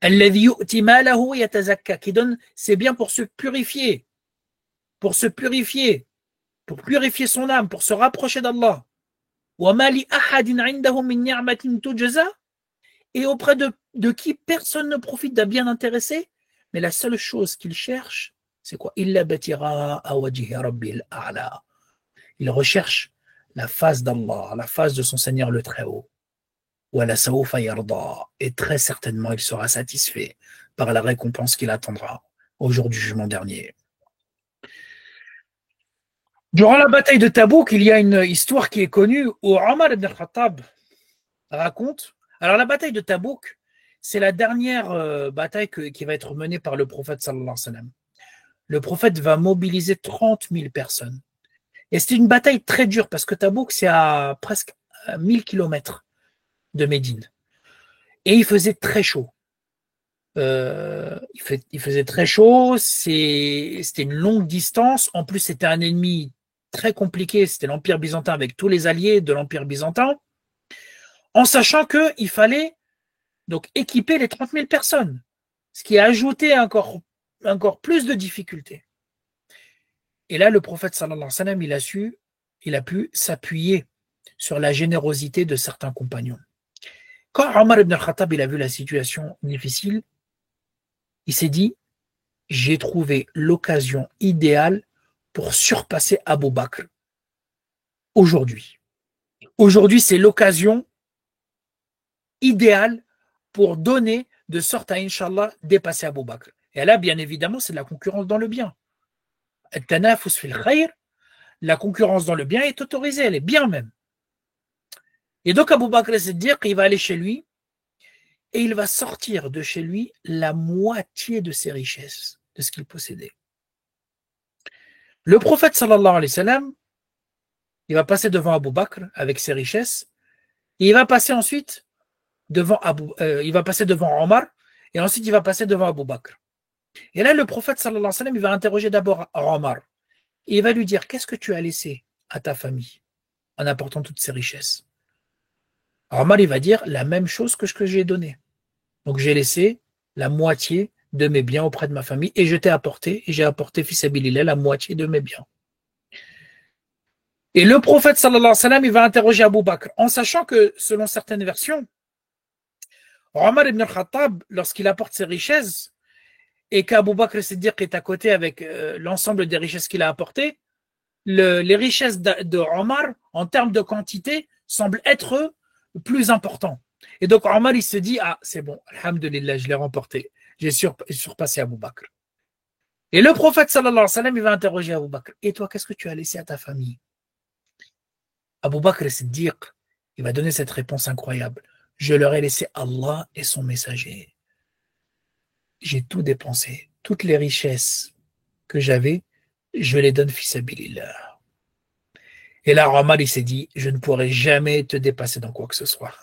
الذي يؤتي ماله ويتزكى, qui donne ses biens pour se purifier, pour se purifier, pour purifier son âme, pour se rapprocher d'Allah. وما لأحد عنده من نعمة تجزى, et auprès de qui personne ne profite d'un bien intéressé, mais la seule chose qu'il cherche, c'est quoi? Il recherche la face d'Allah, la face de son Seigneur le Très-Haut. Et très certainement, il sera satisfait par la récompense qu'il attendra au jour du jugement dernier. Durant la bataille de Tabouk, il y a une histoire qui est connue où Omar ibn al-Khattab raconte. Alors la bataille de Tabouk, c'est la dernière bataille qui va être menée par le prophète sallallahu alayhi wa sallam. Le prophète va mobiliser 30 000 personnes. Et c'était une bataille très dure parce que Tabouk, c'est à presque 1000 km de Médine. Et il faisait très chaud. Il faisait très chaud, c'était une longue distance. En plus, c'était un ennemi très compliqué. C'était l'Empire byzantin avec tous les alliés de l'Empire byzantin. En sachant qu'il fallait donc équiper les 30 000 personnes, ce qui a ajouté encore plus de difficultés. Et là, le prophète sallallahu alayhi wa sallam, il a pu s'appuyer sur la générosité de certains compagnons. Quand Omar ibn al-Khattab il a vu la situation difficile, il s'est dit, j'ai trouvé l'occasion idéale pour surpasser Abu Bakr. Aujourd'hui. Aujourd'hui, c'est l'occasion idéale pour donner de sorte à, Inch'Allah, dépasser Abu Bakr. Et là, bien évidemment, c'est de la concurrence dans le bien. La concurrence dans le bien est autorisée, elle est bien même. Et donc Abu Bakr Siddiq, il va aller chez lui et il va sortir de chez lui la moitié de ses richesses, de ce qu'il possédait. Le prophète sallallahu alayhi wa sallam, il va passer devant Abu Bakr avec ses richesses et il va passer ensuite devant Omar et ensuite il va passer devant Abu Bakr. Et là, le prophète sallallahu alayhi wa sallam, il va interroger d'abord Omar et il va lui dire, qu'est-ce que tu as laissé à ta famille en apportant toutes ces richesses? Omar, il va dire la même chose que ce que j'ai donné. Donc, j'ai laissé la moitié de mes biens auprès de ma famille et je t'ai apporté, et j'ai apporté fils Abilillah la moitié de mes biens. Et le prophète sallallahu alayhi wa sallam, il va interroger Abu Bakr, en sachant que, selon certaines versions, Omar ibn al-Khattab, lorsqu'il apporte ses richesses, et qu'Abu Bakr Siddiq est à côté avec l'ensemble des richesses qu'il a apportées, les richesses de Omar, en termes de quantité, semblent être plus importantes. Et donc Omar, il se dit, ah, c'est bon, alhamdulillah, je l'ai remporté. J'ai surpassé Abu Bakr. Et le prophète sallallahu alayhi wa sallam, il va interroger Abu Bakr. Et toi, qu'est-ce que tu as laissé à ta famille? Abu Bakr Siddiq, il va donner cette réponse incroyable. Je leur ai laissé Allah et son messager. J'ai tout dépensé. Toutes les richesses que j'avais, je les donne fils Abilillah. Et là, Omar, il s'est dit, je ne pourrai jamais te dépasser dans quoi que ce soit.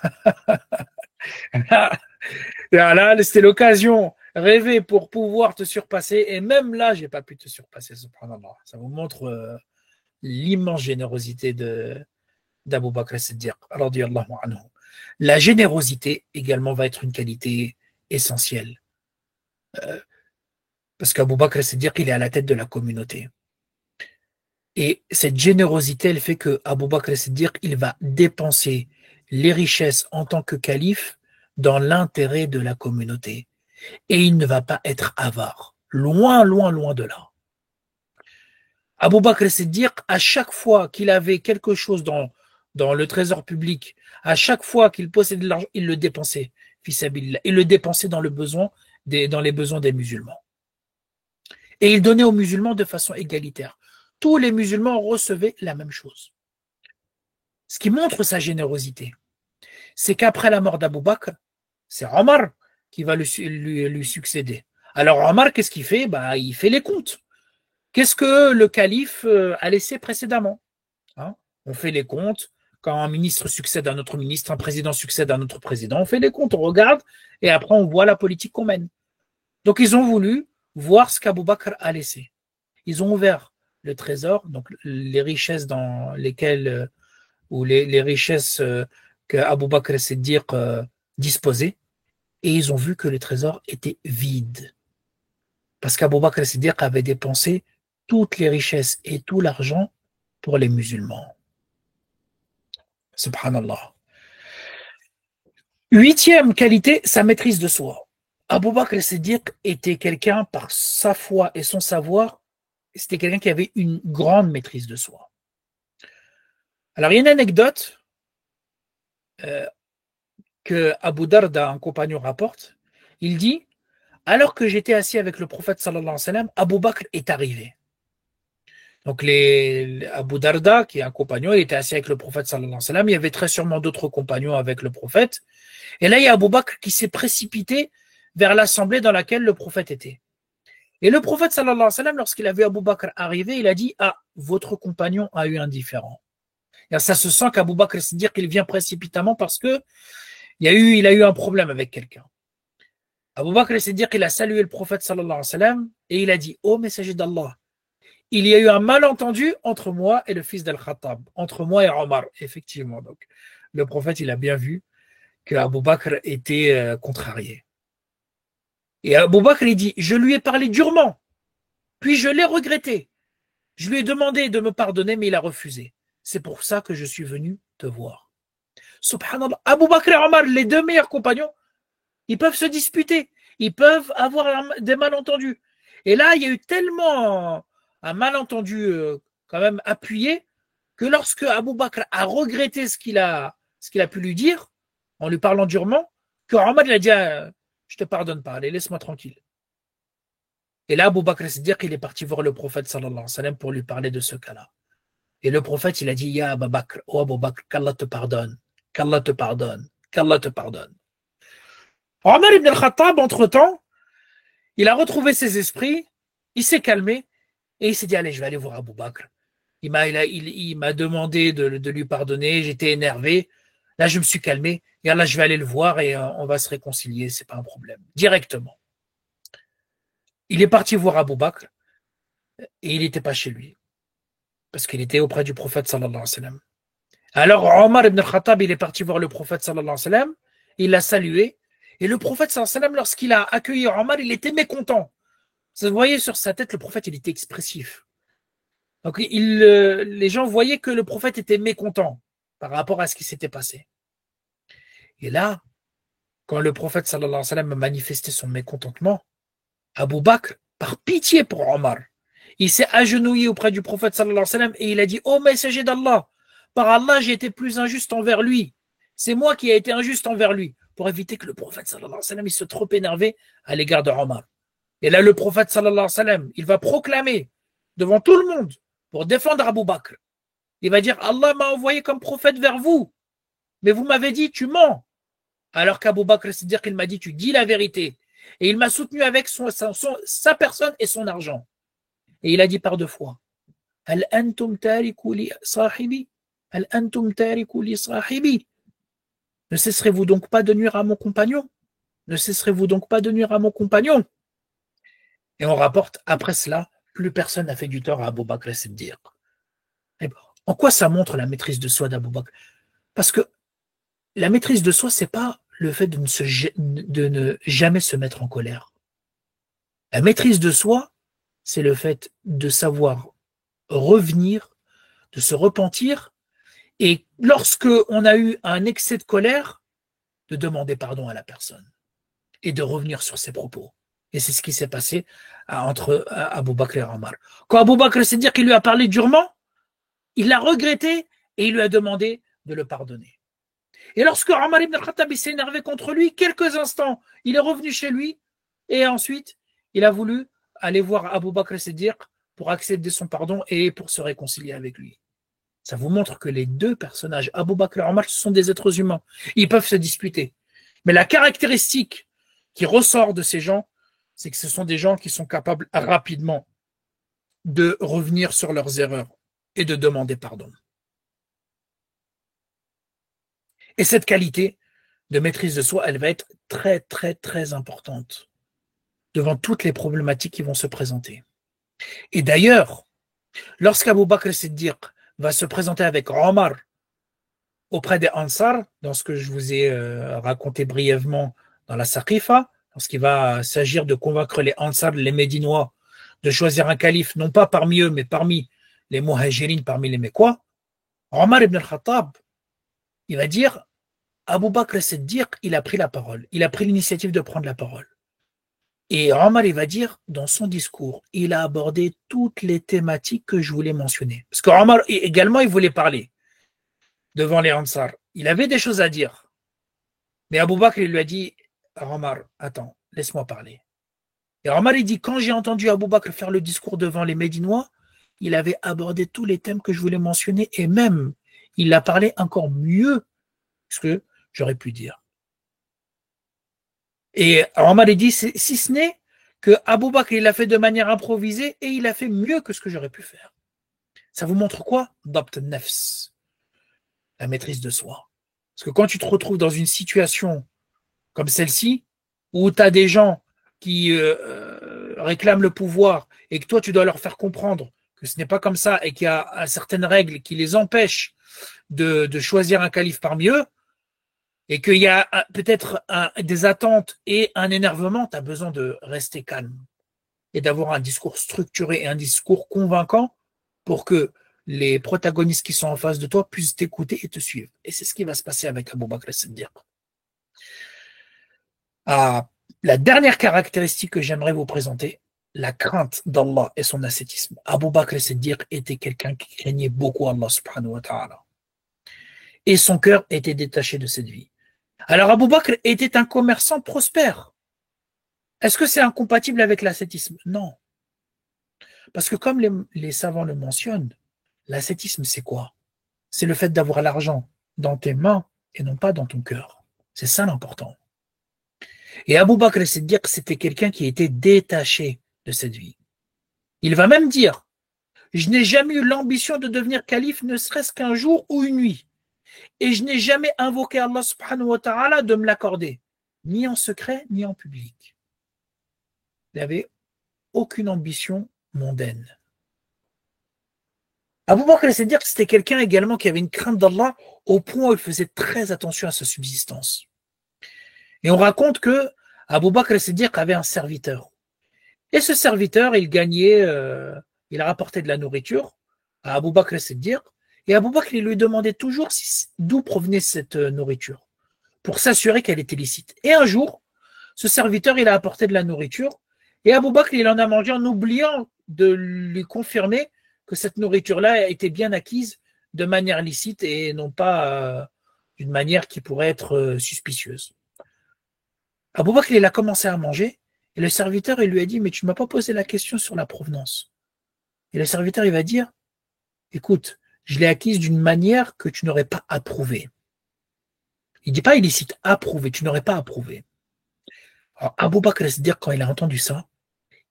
Là, c'était l'occasion rêvée pour pouvoir te surpasser. Et même là, je n'ai pas pu te surpasser, subhanallah. Ça vous montre l'immense générosité d'Abu Bakr Siddiq, radiyallahu anhu. La générosité également va être une qualité essentielle. Parce qu'Abu Bakr Siddiq, il est à la tête de la communauté. Et cette générosité, elle fait que Abu Bakr Siddiq, il va dépenser les richesses en tant que calife dans l'intérêt de la communauté. Et il ne va pas être avare. Loin, loin, loin de là. Abu Bakr Siddiq, à chaque fois qu'il avait quelque chose dans le trésor public, à chaque fois qu'il possédait de l'argent, il le dépensait. Il le dépensait dans les besoins des musulmans. Et il donnait aux musulmans de façon égalitaire. Tous les musulmans recevaient la même chose. Ce qui montre sa générosité, c'est qu'après la mort d'Abu Bakr, c'est Omar qui va lui succéder. Alors Omar, qu'est-ce qu'il fait? Il fait les comptes. Qu'est-ce que le calife a laissé précédemment? On fait les comptes. Quand un ministre succède à un autre ministre, un président succède à un autre président, on fait les comptes, on regarde, et après on voit la politique qu'on mène. Donc ils ont voulu voir ce qu'Abu Bakr a laissé. Ils ont ouvert le trésor, donc les richesses dans lesquelles, ou les richesses que Abu Bakr Siddiq disposait. et ils ont vu que le trésor était vide. Parce qu'Abou Bakr al-Siddiq avait dépensé toutes les richesses et tout l'argent pour les musulmans. Subhanallah. Huitième qualité, sa maîtrise de soi. Abou Bakr al-Siddiq était quelqu'un, par sa foi et son savoir, c'était quelqu'un qui avait une grande maîtrise de soi. Alors, il y a une anecdote que Abu Darda, un compagnon, rapporte. Il dit, alors que j'étais assis avec le prophète sallallahu alayhi wa sallam, Abu Bakr est arrivé. Donc, Abu Darda, qui est un compagnon, il était assis avec le prophète sallallahu alayhi wa sallam. Il y avait très sûrement d'autres compagnons avec le prophète. Et là, il y a Abu Bakr qui s'est précipité vers l'assemblée dans laquelle le prophète était. Et le prophète sallallahu alayhi wa sallam, lorsqu'il a vu Abu Bakr arriver, il a dit, ah, votre compagnon a eu un différend. Et ça se sent qu'Abu Bakr se dit qu'il vient précipitamment parce que il a eu un problème avec quelqu'un. Abu Bakr s'est dit qu'il a salué le prophète sallallahu alayhi wa sallam et il a dit, ô messager d'Allah, il y a eu un malentendu entre moi et le fils d'Al-Khattab, entre moi et Omar. Effectivement, donc, le prophète, il a bien vu que Abu Bakr était contrarié. Et Abu Bakr, il dit, je lui ai parlé durement, puis je l'ai regretté. Je lui ai demandé de me pardonner, mais il a refusé. C'est pour ça que je suis venu te voir. Subhanallah. Abu Bakr et Omar, les deux meilleurs compagnons, ils peuvent se disputer. Ils peuvent avoir des malentendus. Et là, il y a eu tellement un malentendu quand même appuyé que lorsque Abu Bakr a regretté ce qu'il a pu lui dire, en lui parlant durement, que Omar il a dit je te pardonne pas, allez, laisse-moi tranquille. Et là, Abu Bakr s'est dit qu'il est parti voir le prophète sallallahu alayhi wa sallam pour lui parler de ce cas-là. Et le prophète, il a dit, Ya Abu Bakr, oh Abu Bakr, qu'Allah te pardonne, qu'Allah te pardonne, qu'Allah te pardonne. Omar ibn al-Khattab, entre-temps, il a retrouvé ses esprits, il s'est calmé, et il s'est dit, allez, je vais aller voir Abu Bakr. Il m'a demandé de lui pardonner, j'étais énervé. Là, je me suis calmé, et là, je vais aller le voir et on va se réconcilier, c'est pas un problème. Directement. Il est parti voir Abu Bakr, et il n'était pas chez lui, parce qu'il était auprès du prophète sallallahu alayhi wa sallam. Alors, Omar ibn al-Khattab, il est parti voir le prophète sallallahu alayhi wa sallam, il l'a salué, et le prophète sallallahu alayhi wa sallam, lorsqu'il a accueilli Omar, il était mécontent. Vous voyez sur sa tête, le prophète, il était expressif. Donc, les gens voyaient que le prophète était mécontent par rapport à ce qui s'était passé. Et là, quand le prophète sallallahu alayhi wa sallam a manifesté son mécontentement, Abu Bakr, par pitié pour Omar, il s'est agenouillé auprès du prophète sallallahu alayhi wa sallam et il a dit, ô messager d'Allah, par Allah, j'ai été plus injuste envers lui. C'est moi qui ai été injuste envers lui. Pour éviter que le prophète sallallahu alayhi wa sallam il se trop énervé à l'égard de Omar. Et là, le prophète sallallahu alayhi wa sallam, il va proclamer devant tout le monde pour défendre Abu Bakr. Il va dire, Allah m'a envoyé comme prophète vers vous, mais vous m'avez dit, tu mens. Alors qu'Abu Bakr, c'est-à-dire qu'il m'a dit, tu dis la vérité. Et il m'a soutenu avec sa personne et son argent. Et il a dit par deux fois, Al antum tariku li sahibi, Al antum tariku li sahibi. Ne cesserez-vous donc pas de nuire à mon compagnon? Ne cesserez-vous donc pas de nuire à mon compagnon? Et on rapporte, après cela, plus personne n'a fait du tort à Abu Bakr as-Siddiq. En quoi ça montre la maîtrise de soi d'Abu Bakr? Parce que la maîtrise de soi, c'est pas le fait de ne jamais se mettre en colère. La maîtrise de soi, c'est le fait de savoir revenir, de se repentir, et lorsque on a eu un excès de colère, de demander pardon à la personne et de revenir sur ses propos. Et c'est ce qui s'est passé entre Abu Bakr et Omar. Quand Abu Bakr s'est dit qu'il lui a parlé durement, il l'a regretté et il lui a demandé de le pardonner. Et lorsque Omar ibn al-Khattab s'est énervé contre lui, quelques instants, il est revenu chez lui et ensuite, il a voulu aller voir Abu Bakr Siddiq pour accepter son pardon et pour se réconcilier avec lui. Ça vous montre que les deux personnages, Abu Bakr et Omar, ce sont des êtres humains. Ils peuvent se disputer. Mais la caractéristique qui ressort de ces gens, c'est que ce sont des gens qui sont capables rapidement de revenir sur leurs erreurs et de demander pardon. Et cette qualité de maîtrise de soi, elle va être très, très, très importante devant toutes les problématiques qui vont se présenter. Et d'ailleurs, lorsqu'Abu Bakr Siddiq va se présenter avec Omar auprès des Ansar, dans ce que je vous ai raconté brièvement dans la Saqifa, lorsqu'il va s'agir de convaincre les Ansar, les Médinois, de choisir un calife, non pas parmi eux, mais parmi les Muhajirines, parmi les Mécois, Omar ibn al-Khattab, il va dire, Abu Bakr as-Siddiq, il a pris la parole, il a pris l'initiative de prendre la parole. Et Omar, il va dire, dans son discours, il a abordé toutes les thématiques que je voulais mentionner. Parce que Omar, également, il voulait parler devant les Ansar. Il avait des choses à dire. Mais Abu Bakr, il lui a dit, Omar, attends, laisse-moi parler. Et Omar, il dit, quand j'ai entendu Abu Bakr faire le discours devant les Médinois, il avait abordé tous les thèmes que je voulais mentionner et même, il a parlé encore mieux que ce que j'aurais pu dire. Et Omar, il dit, si ce n'est que Abu Bakr, il l'a fait de manière improvisée et il a fait mieux que ce que j'aurais pu faire. Ça vous montre quoi? Dabt nafs, la maîtrise de soi. Parce que quand tu te retrouves dans une situation comme celle-ci, où tu as des gens qui réclament le pouvoir et que toi, tu dois leur faire comprendre que ce n'est pas comme ça et qu'il y a certaines règles qui les empêchent de choisir un calife parmi eux, et qu'il y a peut-être des attentes et un énervement, tu as besoin de rester calme et d'avoir un discours structuré et un discours convaincant pour que les protagonistes qui sont en face de toi puissent t'écouter et te suivre. Et c'est ce qui va se passer avec Abu Bakr as-Siddiq. La dernière caractéristique que j'aimerais vous présenter, la crainte d'Allah et son ascétisme. Abu Bakr as-Siddiq était quelqu'un qui craignait beaucoup Allah subhanahu wa ta'ala. Et son cœur était détaché de cette vie. Alors Abu Bakr était un commerçant prospère. Est-ce que c'est incompatible avec l'ascétisme? Non. Parce que comme les savants le mentionnent, l'ascétisme c'est quoi? C'est le fait d'avoir l'argent dans tes mains et non pas dans ton cœur. C'est ça l'important. Et Abu Bakr as-Siddiq, c'était quelqu'un qui était détaché de cette vie. Il va même dire, je n'ai jamais eu l'ambition de devenir calife, ne serait-ce qu'un jour ou une nuit. Et je n'ai jamais invoqué Allah subhanahu wa ta'ala de me l'accorder, ni en secret, ni en public. Il n'avait aucune ambition mondaine. Abu Bakr as-Siddiq, c'était quelqu'un également qui avait une crainte d'Allah au point où il faisait très attention à sa subsistance. Et on raconte que Abu Bakr as-Siddiq avait un serviteur. Et ce serviteur, il gagnait, il rapportait de la nourriture à Abu Bakr as-Siddiq. Et Abu Bakr, il lui demandait toujours d'où provenait cette nourriture, pour s'assurer qu'elle était licite. Et un jour, ce serviteur, il a apporté de la nourriture, et Abu Bakr, il en a mangé en oubliant de lui confirmer que cette nourriture-là était bien acquise de manière licite et non pas d'une manière qui pourrait être suspicieuse. Abu Bakr, il a commencé à manger, et le serviteur, il lui a dit, mais tu ne m'as pas posé la question sur la provenance. Et le serviteur, il va dire, écoute, je l'ai acquise d'une manière que tu n'aurais pas approuvée. Il ne dit pas illicite, approuvé, tu n'aurais pas approuvé. Alors, Abu Bakr as-Siddiq, quand il a entendu ça,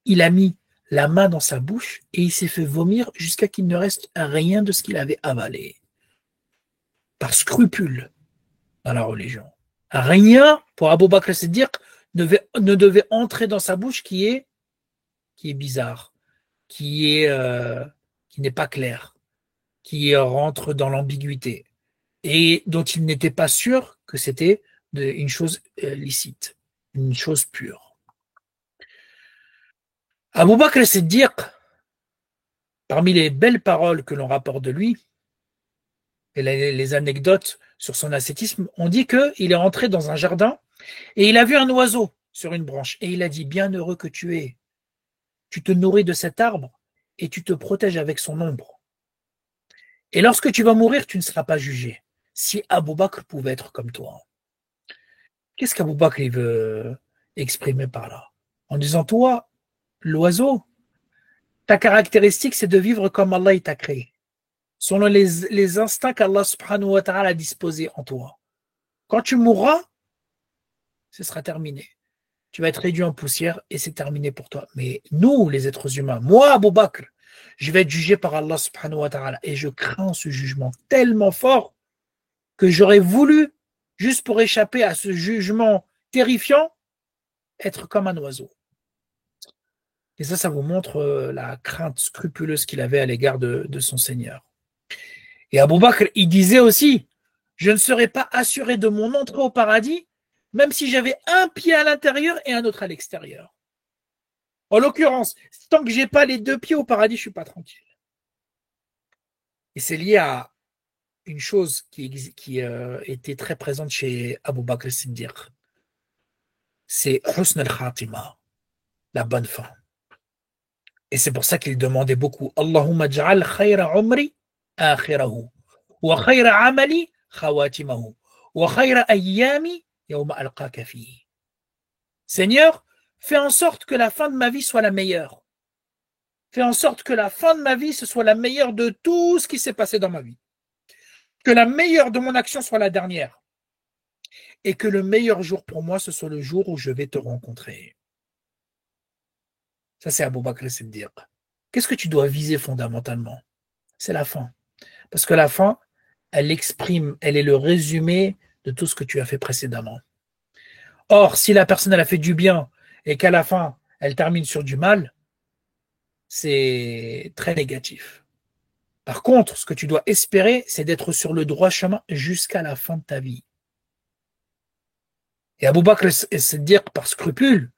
il a mis la main dans sa bouche et il s'est fait vomir jusqu'à qu'il ne reste rien de ce qu'il avait avalé. Par scrupule dans la religion. Rien pour Abu Bakr as-Siddiq ne devait entrer dans sa bouche qui est bizarre, qui n'est pas clair, qui rentre dans l'ambiguïté et dont il n'était pas sûr que c'était une chose licite, une chose pure. Abu Bakr as-Siddiq, parmi les belles paroles que l'on rapporte de lui, et les anecdotes sur son ascétisme, on dit qu'il est rentré dans un jardin et il a vu un oiseau sur une branche et il a dit, bienheureux que tu es, tu te nourris de cet arbre et tu te protèges avec son ombre. Et lorsque tu vas mourir, tu ne seras pas jugé. Si Abu Bakr pouvait être comme toi. Qu'est-ce qu'Abu Bakr il veut exprimer par là? En disant, toi, l'oiseau, ta caractéristique, c'est de vivre comme Allah t'a créé, selon les instincts qu'Allah subhanahu wa ta'ala a disposés en toi. Quand tu mourras, ce sera terminé. Tu vas être réduit en poussière et c'est terminé pour toi. Mais nous, les êtres humains, moi, Abu Bakr, je vais être jugé par Allah subhanahu wa ta'ala et je crains ce jugement tellement fort que j'aurais voulu, juste pour échapper à ce jugement terrifiant, être comme un oiseau. Et ça vous montre la crainte scrupuleuse qu'il avait à l'égard de son Seigneur. Et Abu Bakr, il disait aussi, je ne serai pas assuré de mon entrée au paradis même si j'avais un pied à l'intérieur et un autre à l'extérieur. En l'occurrence, tant que j'ai pas les deux pieds au paradis, je suis pas tranquille. Et c'est lié à une chose qui était très présente chez Abu Bakr al-Siddiq. C'est husn al-khatima, la bonne fin. Et c'est pour ça qu'il demandait beaucoup Allahumma ja'al khayra umri akhirahu wa khayra amali khawatimahu wa khayra ayyami yawma alqaka fihi. Seigneur, fais en sorte que la fin de ma vie soit la meilleure. Fais en sorte que la fin de ma vie, ce soit la meilleure de tout ce qui s'est passé dans ma vie. Que la meilleure de mon action soit la dernière. Et que le meilleur jour pour moi, ce soit le jour où je vais te rencontrer. Ça, c'est Abu Bakr al-Siddiq. Qu'est-ce que tu dois viser fondamentalement? C'est la fin. Parce que la fin, elle exprime, elle est le résumé de tout ce que tu as fait précédemment. Or, si la personne, elle a fait du bien et qu'à la fin, elle termine sur du mal, c'est très négatif. Par contre, ce que tu dois espérer, c'est d'être sur le droit chemin jusqu'à la fin de ta vie. Et Abu Bakr al-Siddiq, par scrupule,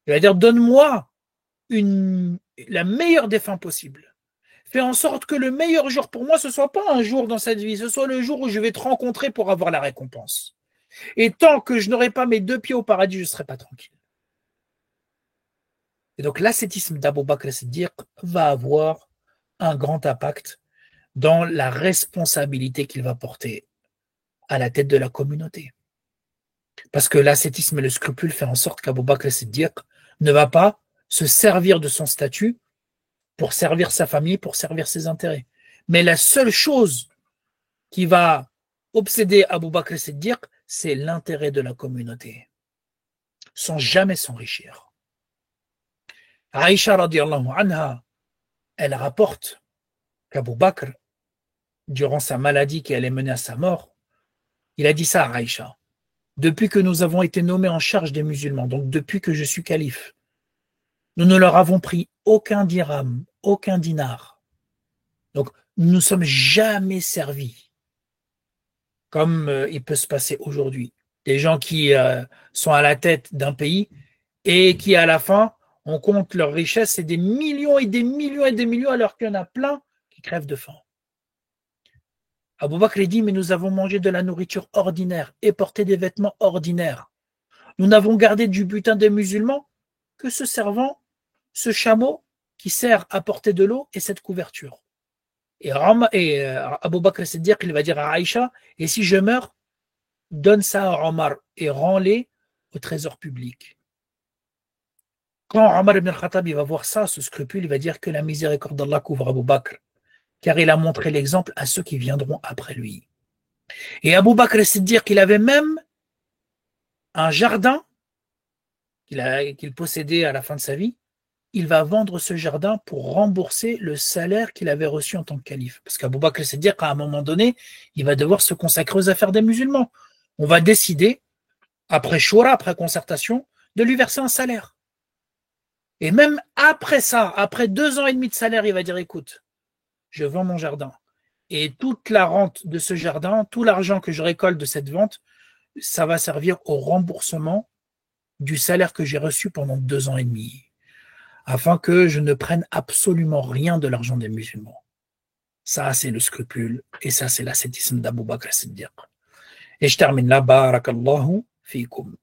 il va dire, donne-moi la meilleure des fins possibles. Fais en sorte que le meilleur jour pour moi, ce soit pas un jour dans cette vie, ce soit le jour où je vais te rencontrer pour avoir la récompense. Et tant que je n'aurai pas mes deux pieds au paradis, je ne serai pas tranquille. Et donc l'ascétisme d'Abu Bakr al-Siddiq va avoir un grand impact dans la responsabilité qu'il va porter à la tête de la communauté. Parce que l'ascétisme et le scrupule fait en sorte qu'Abu Bakr al-Siddiq ne va pas se servir de son statut pour servir sa famille, pour servir ses intérêts. Mais la seule chose qui va obséder Abu Bakr al-Siddiq, c'est l'intérêt de la communauté, sans jamais s'enrichir. Aïcha radiallahu anha, elle rapporte qu'Abu Bakr, durant sa maladie qui allait mener à sa mort, il a dit ça à Aïcha. Depuis que nous avons été nommés en charge des musulmans, donc depuis que je suis calife, nous ne leur avons pris aucun dirham, aucun dinar. Donc, nous ne nous sommes jamais servis, comme il peut se passer aujourd'hui. Des gens qui sont à la tête d'un pays et qui, à la fin, on compte leur richesse, c'est des millions et des millions et des millions, alors qu'il y en a plein qui crèvent de faim. Abu Bakr dit, mais nous avons mangé de la nourriture ordinaire et porté des vêtements ordinaires. Nous n'avons gardé du butin des musulmans que ce servant, ce chameau qui sert à porter de l'eau et cette couverture. Et Abu Bakr Siddiq, il va dire à Aïcha, et si je meurs, donne ça à Omar et rends-les au trésor public. Quand Omar ibn al-Khattab va voir ça, ce scrupule, il va dire que la miséricorde d'Allah couvre Abu Bakr, car il a montré l'exemple à ceux qui viendront après lui. Et Abu Bakr Siddiq, il avait même un jardin qu'il possédait à la fin de sa vie. Il va vendre ce jardin pour rembourser le salaire qu'il avait reçu en tant que calife. Parce qu'Abu Bakr Siddiq, à un moment donné, il va devoir se consacrer aux affaires des musulmans. On va décider, après shura, après concertation, de lui verser un salaire. Et même après ça, après 2 ans et demi de salaire, il va dire, écoute, je vends mon jardin. Et toute la rente de ce jardin, tout l'argent que je récolte de cette vente, ça va servir au remboursement du salaire que j'ai reçu pendant 2 ans et demi, afin que je ne prenne absolument rien de l'argent des musulmans. Ça, c'est le scrupule, et ça, c'est l'ascétisme d'Abu Bakr as-Siddiq. Et je termine là, barakallahu fikum.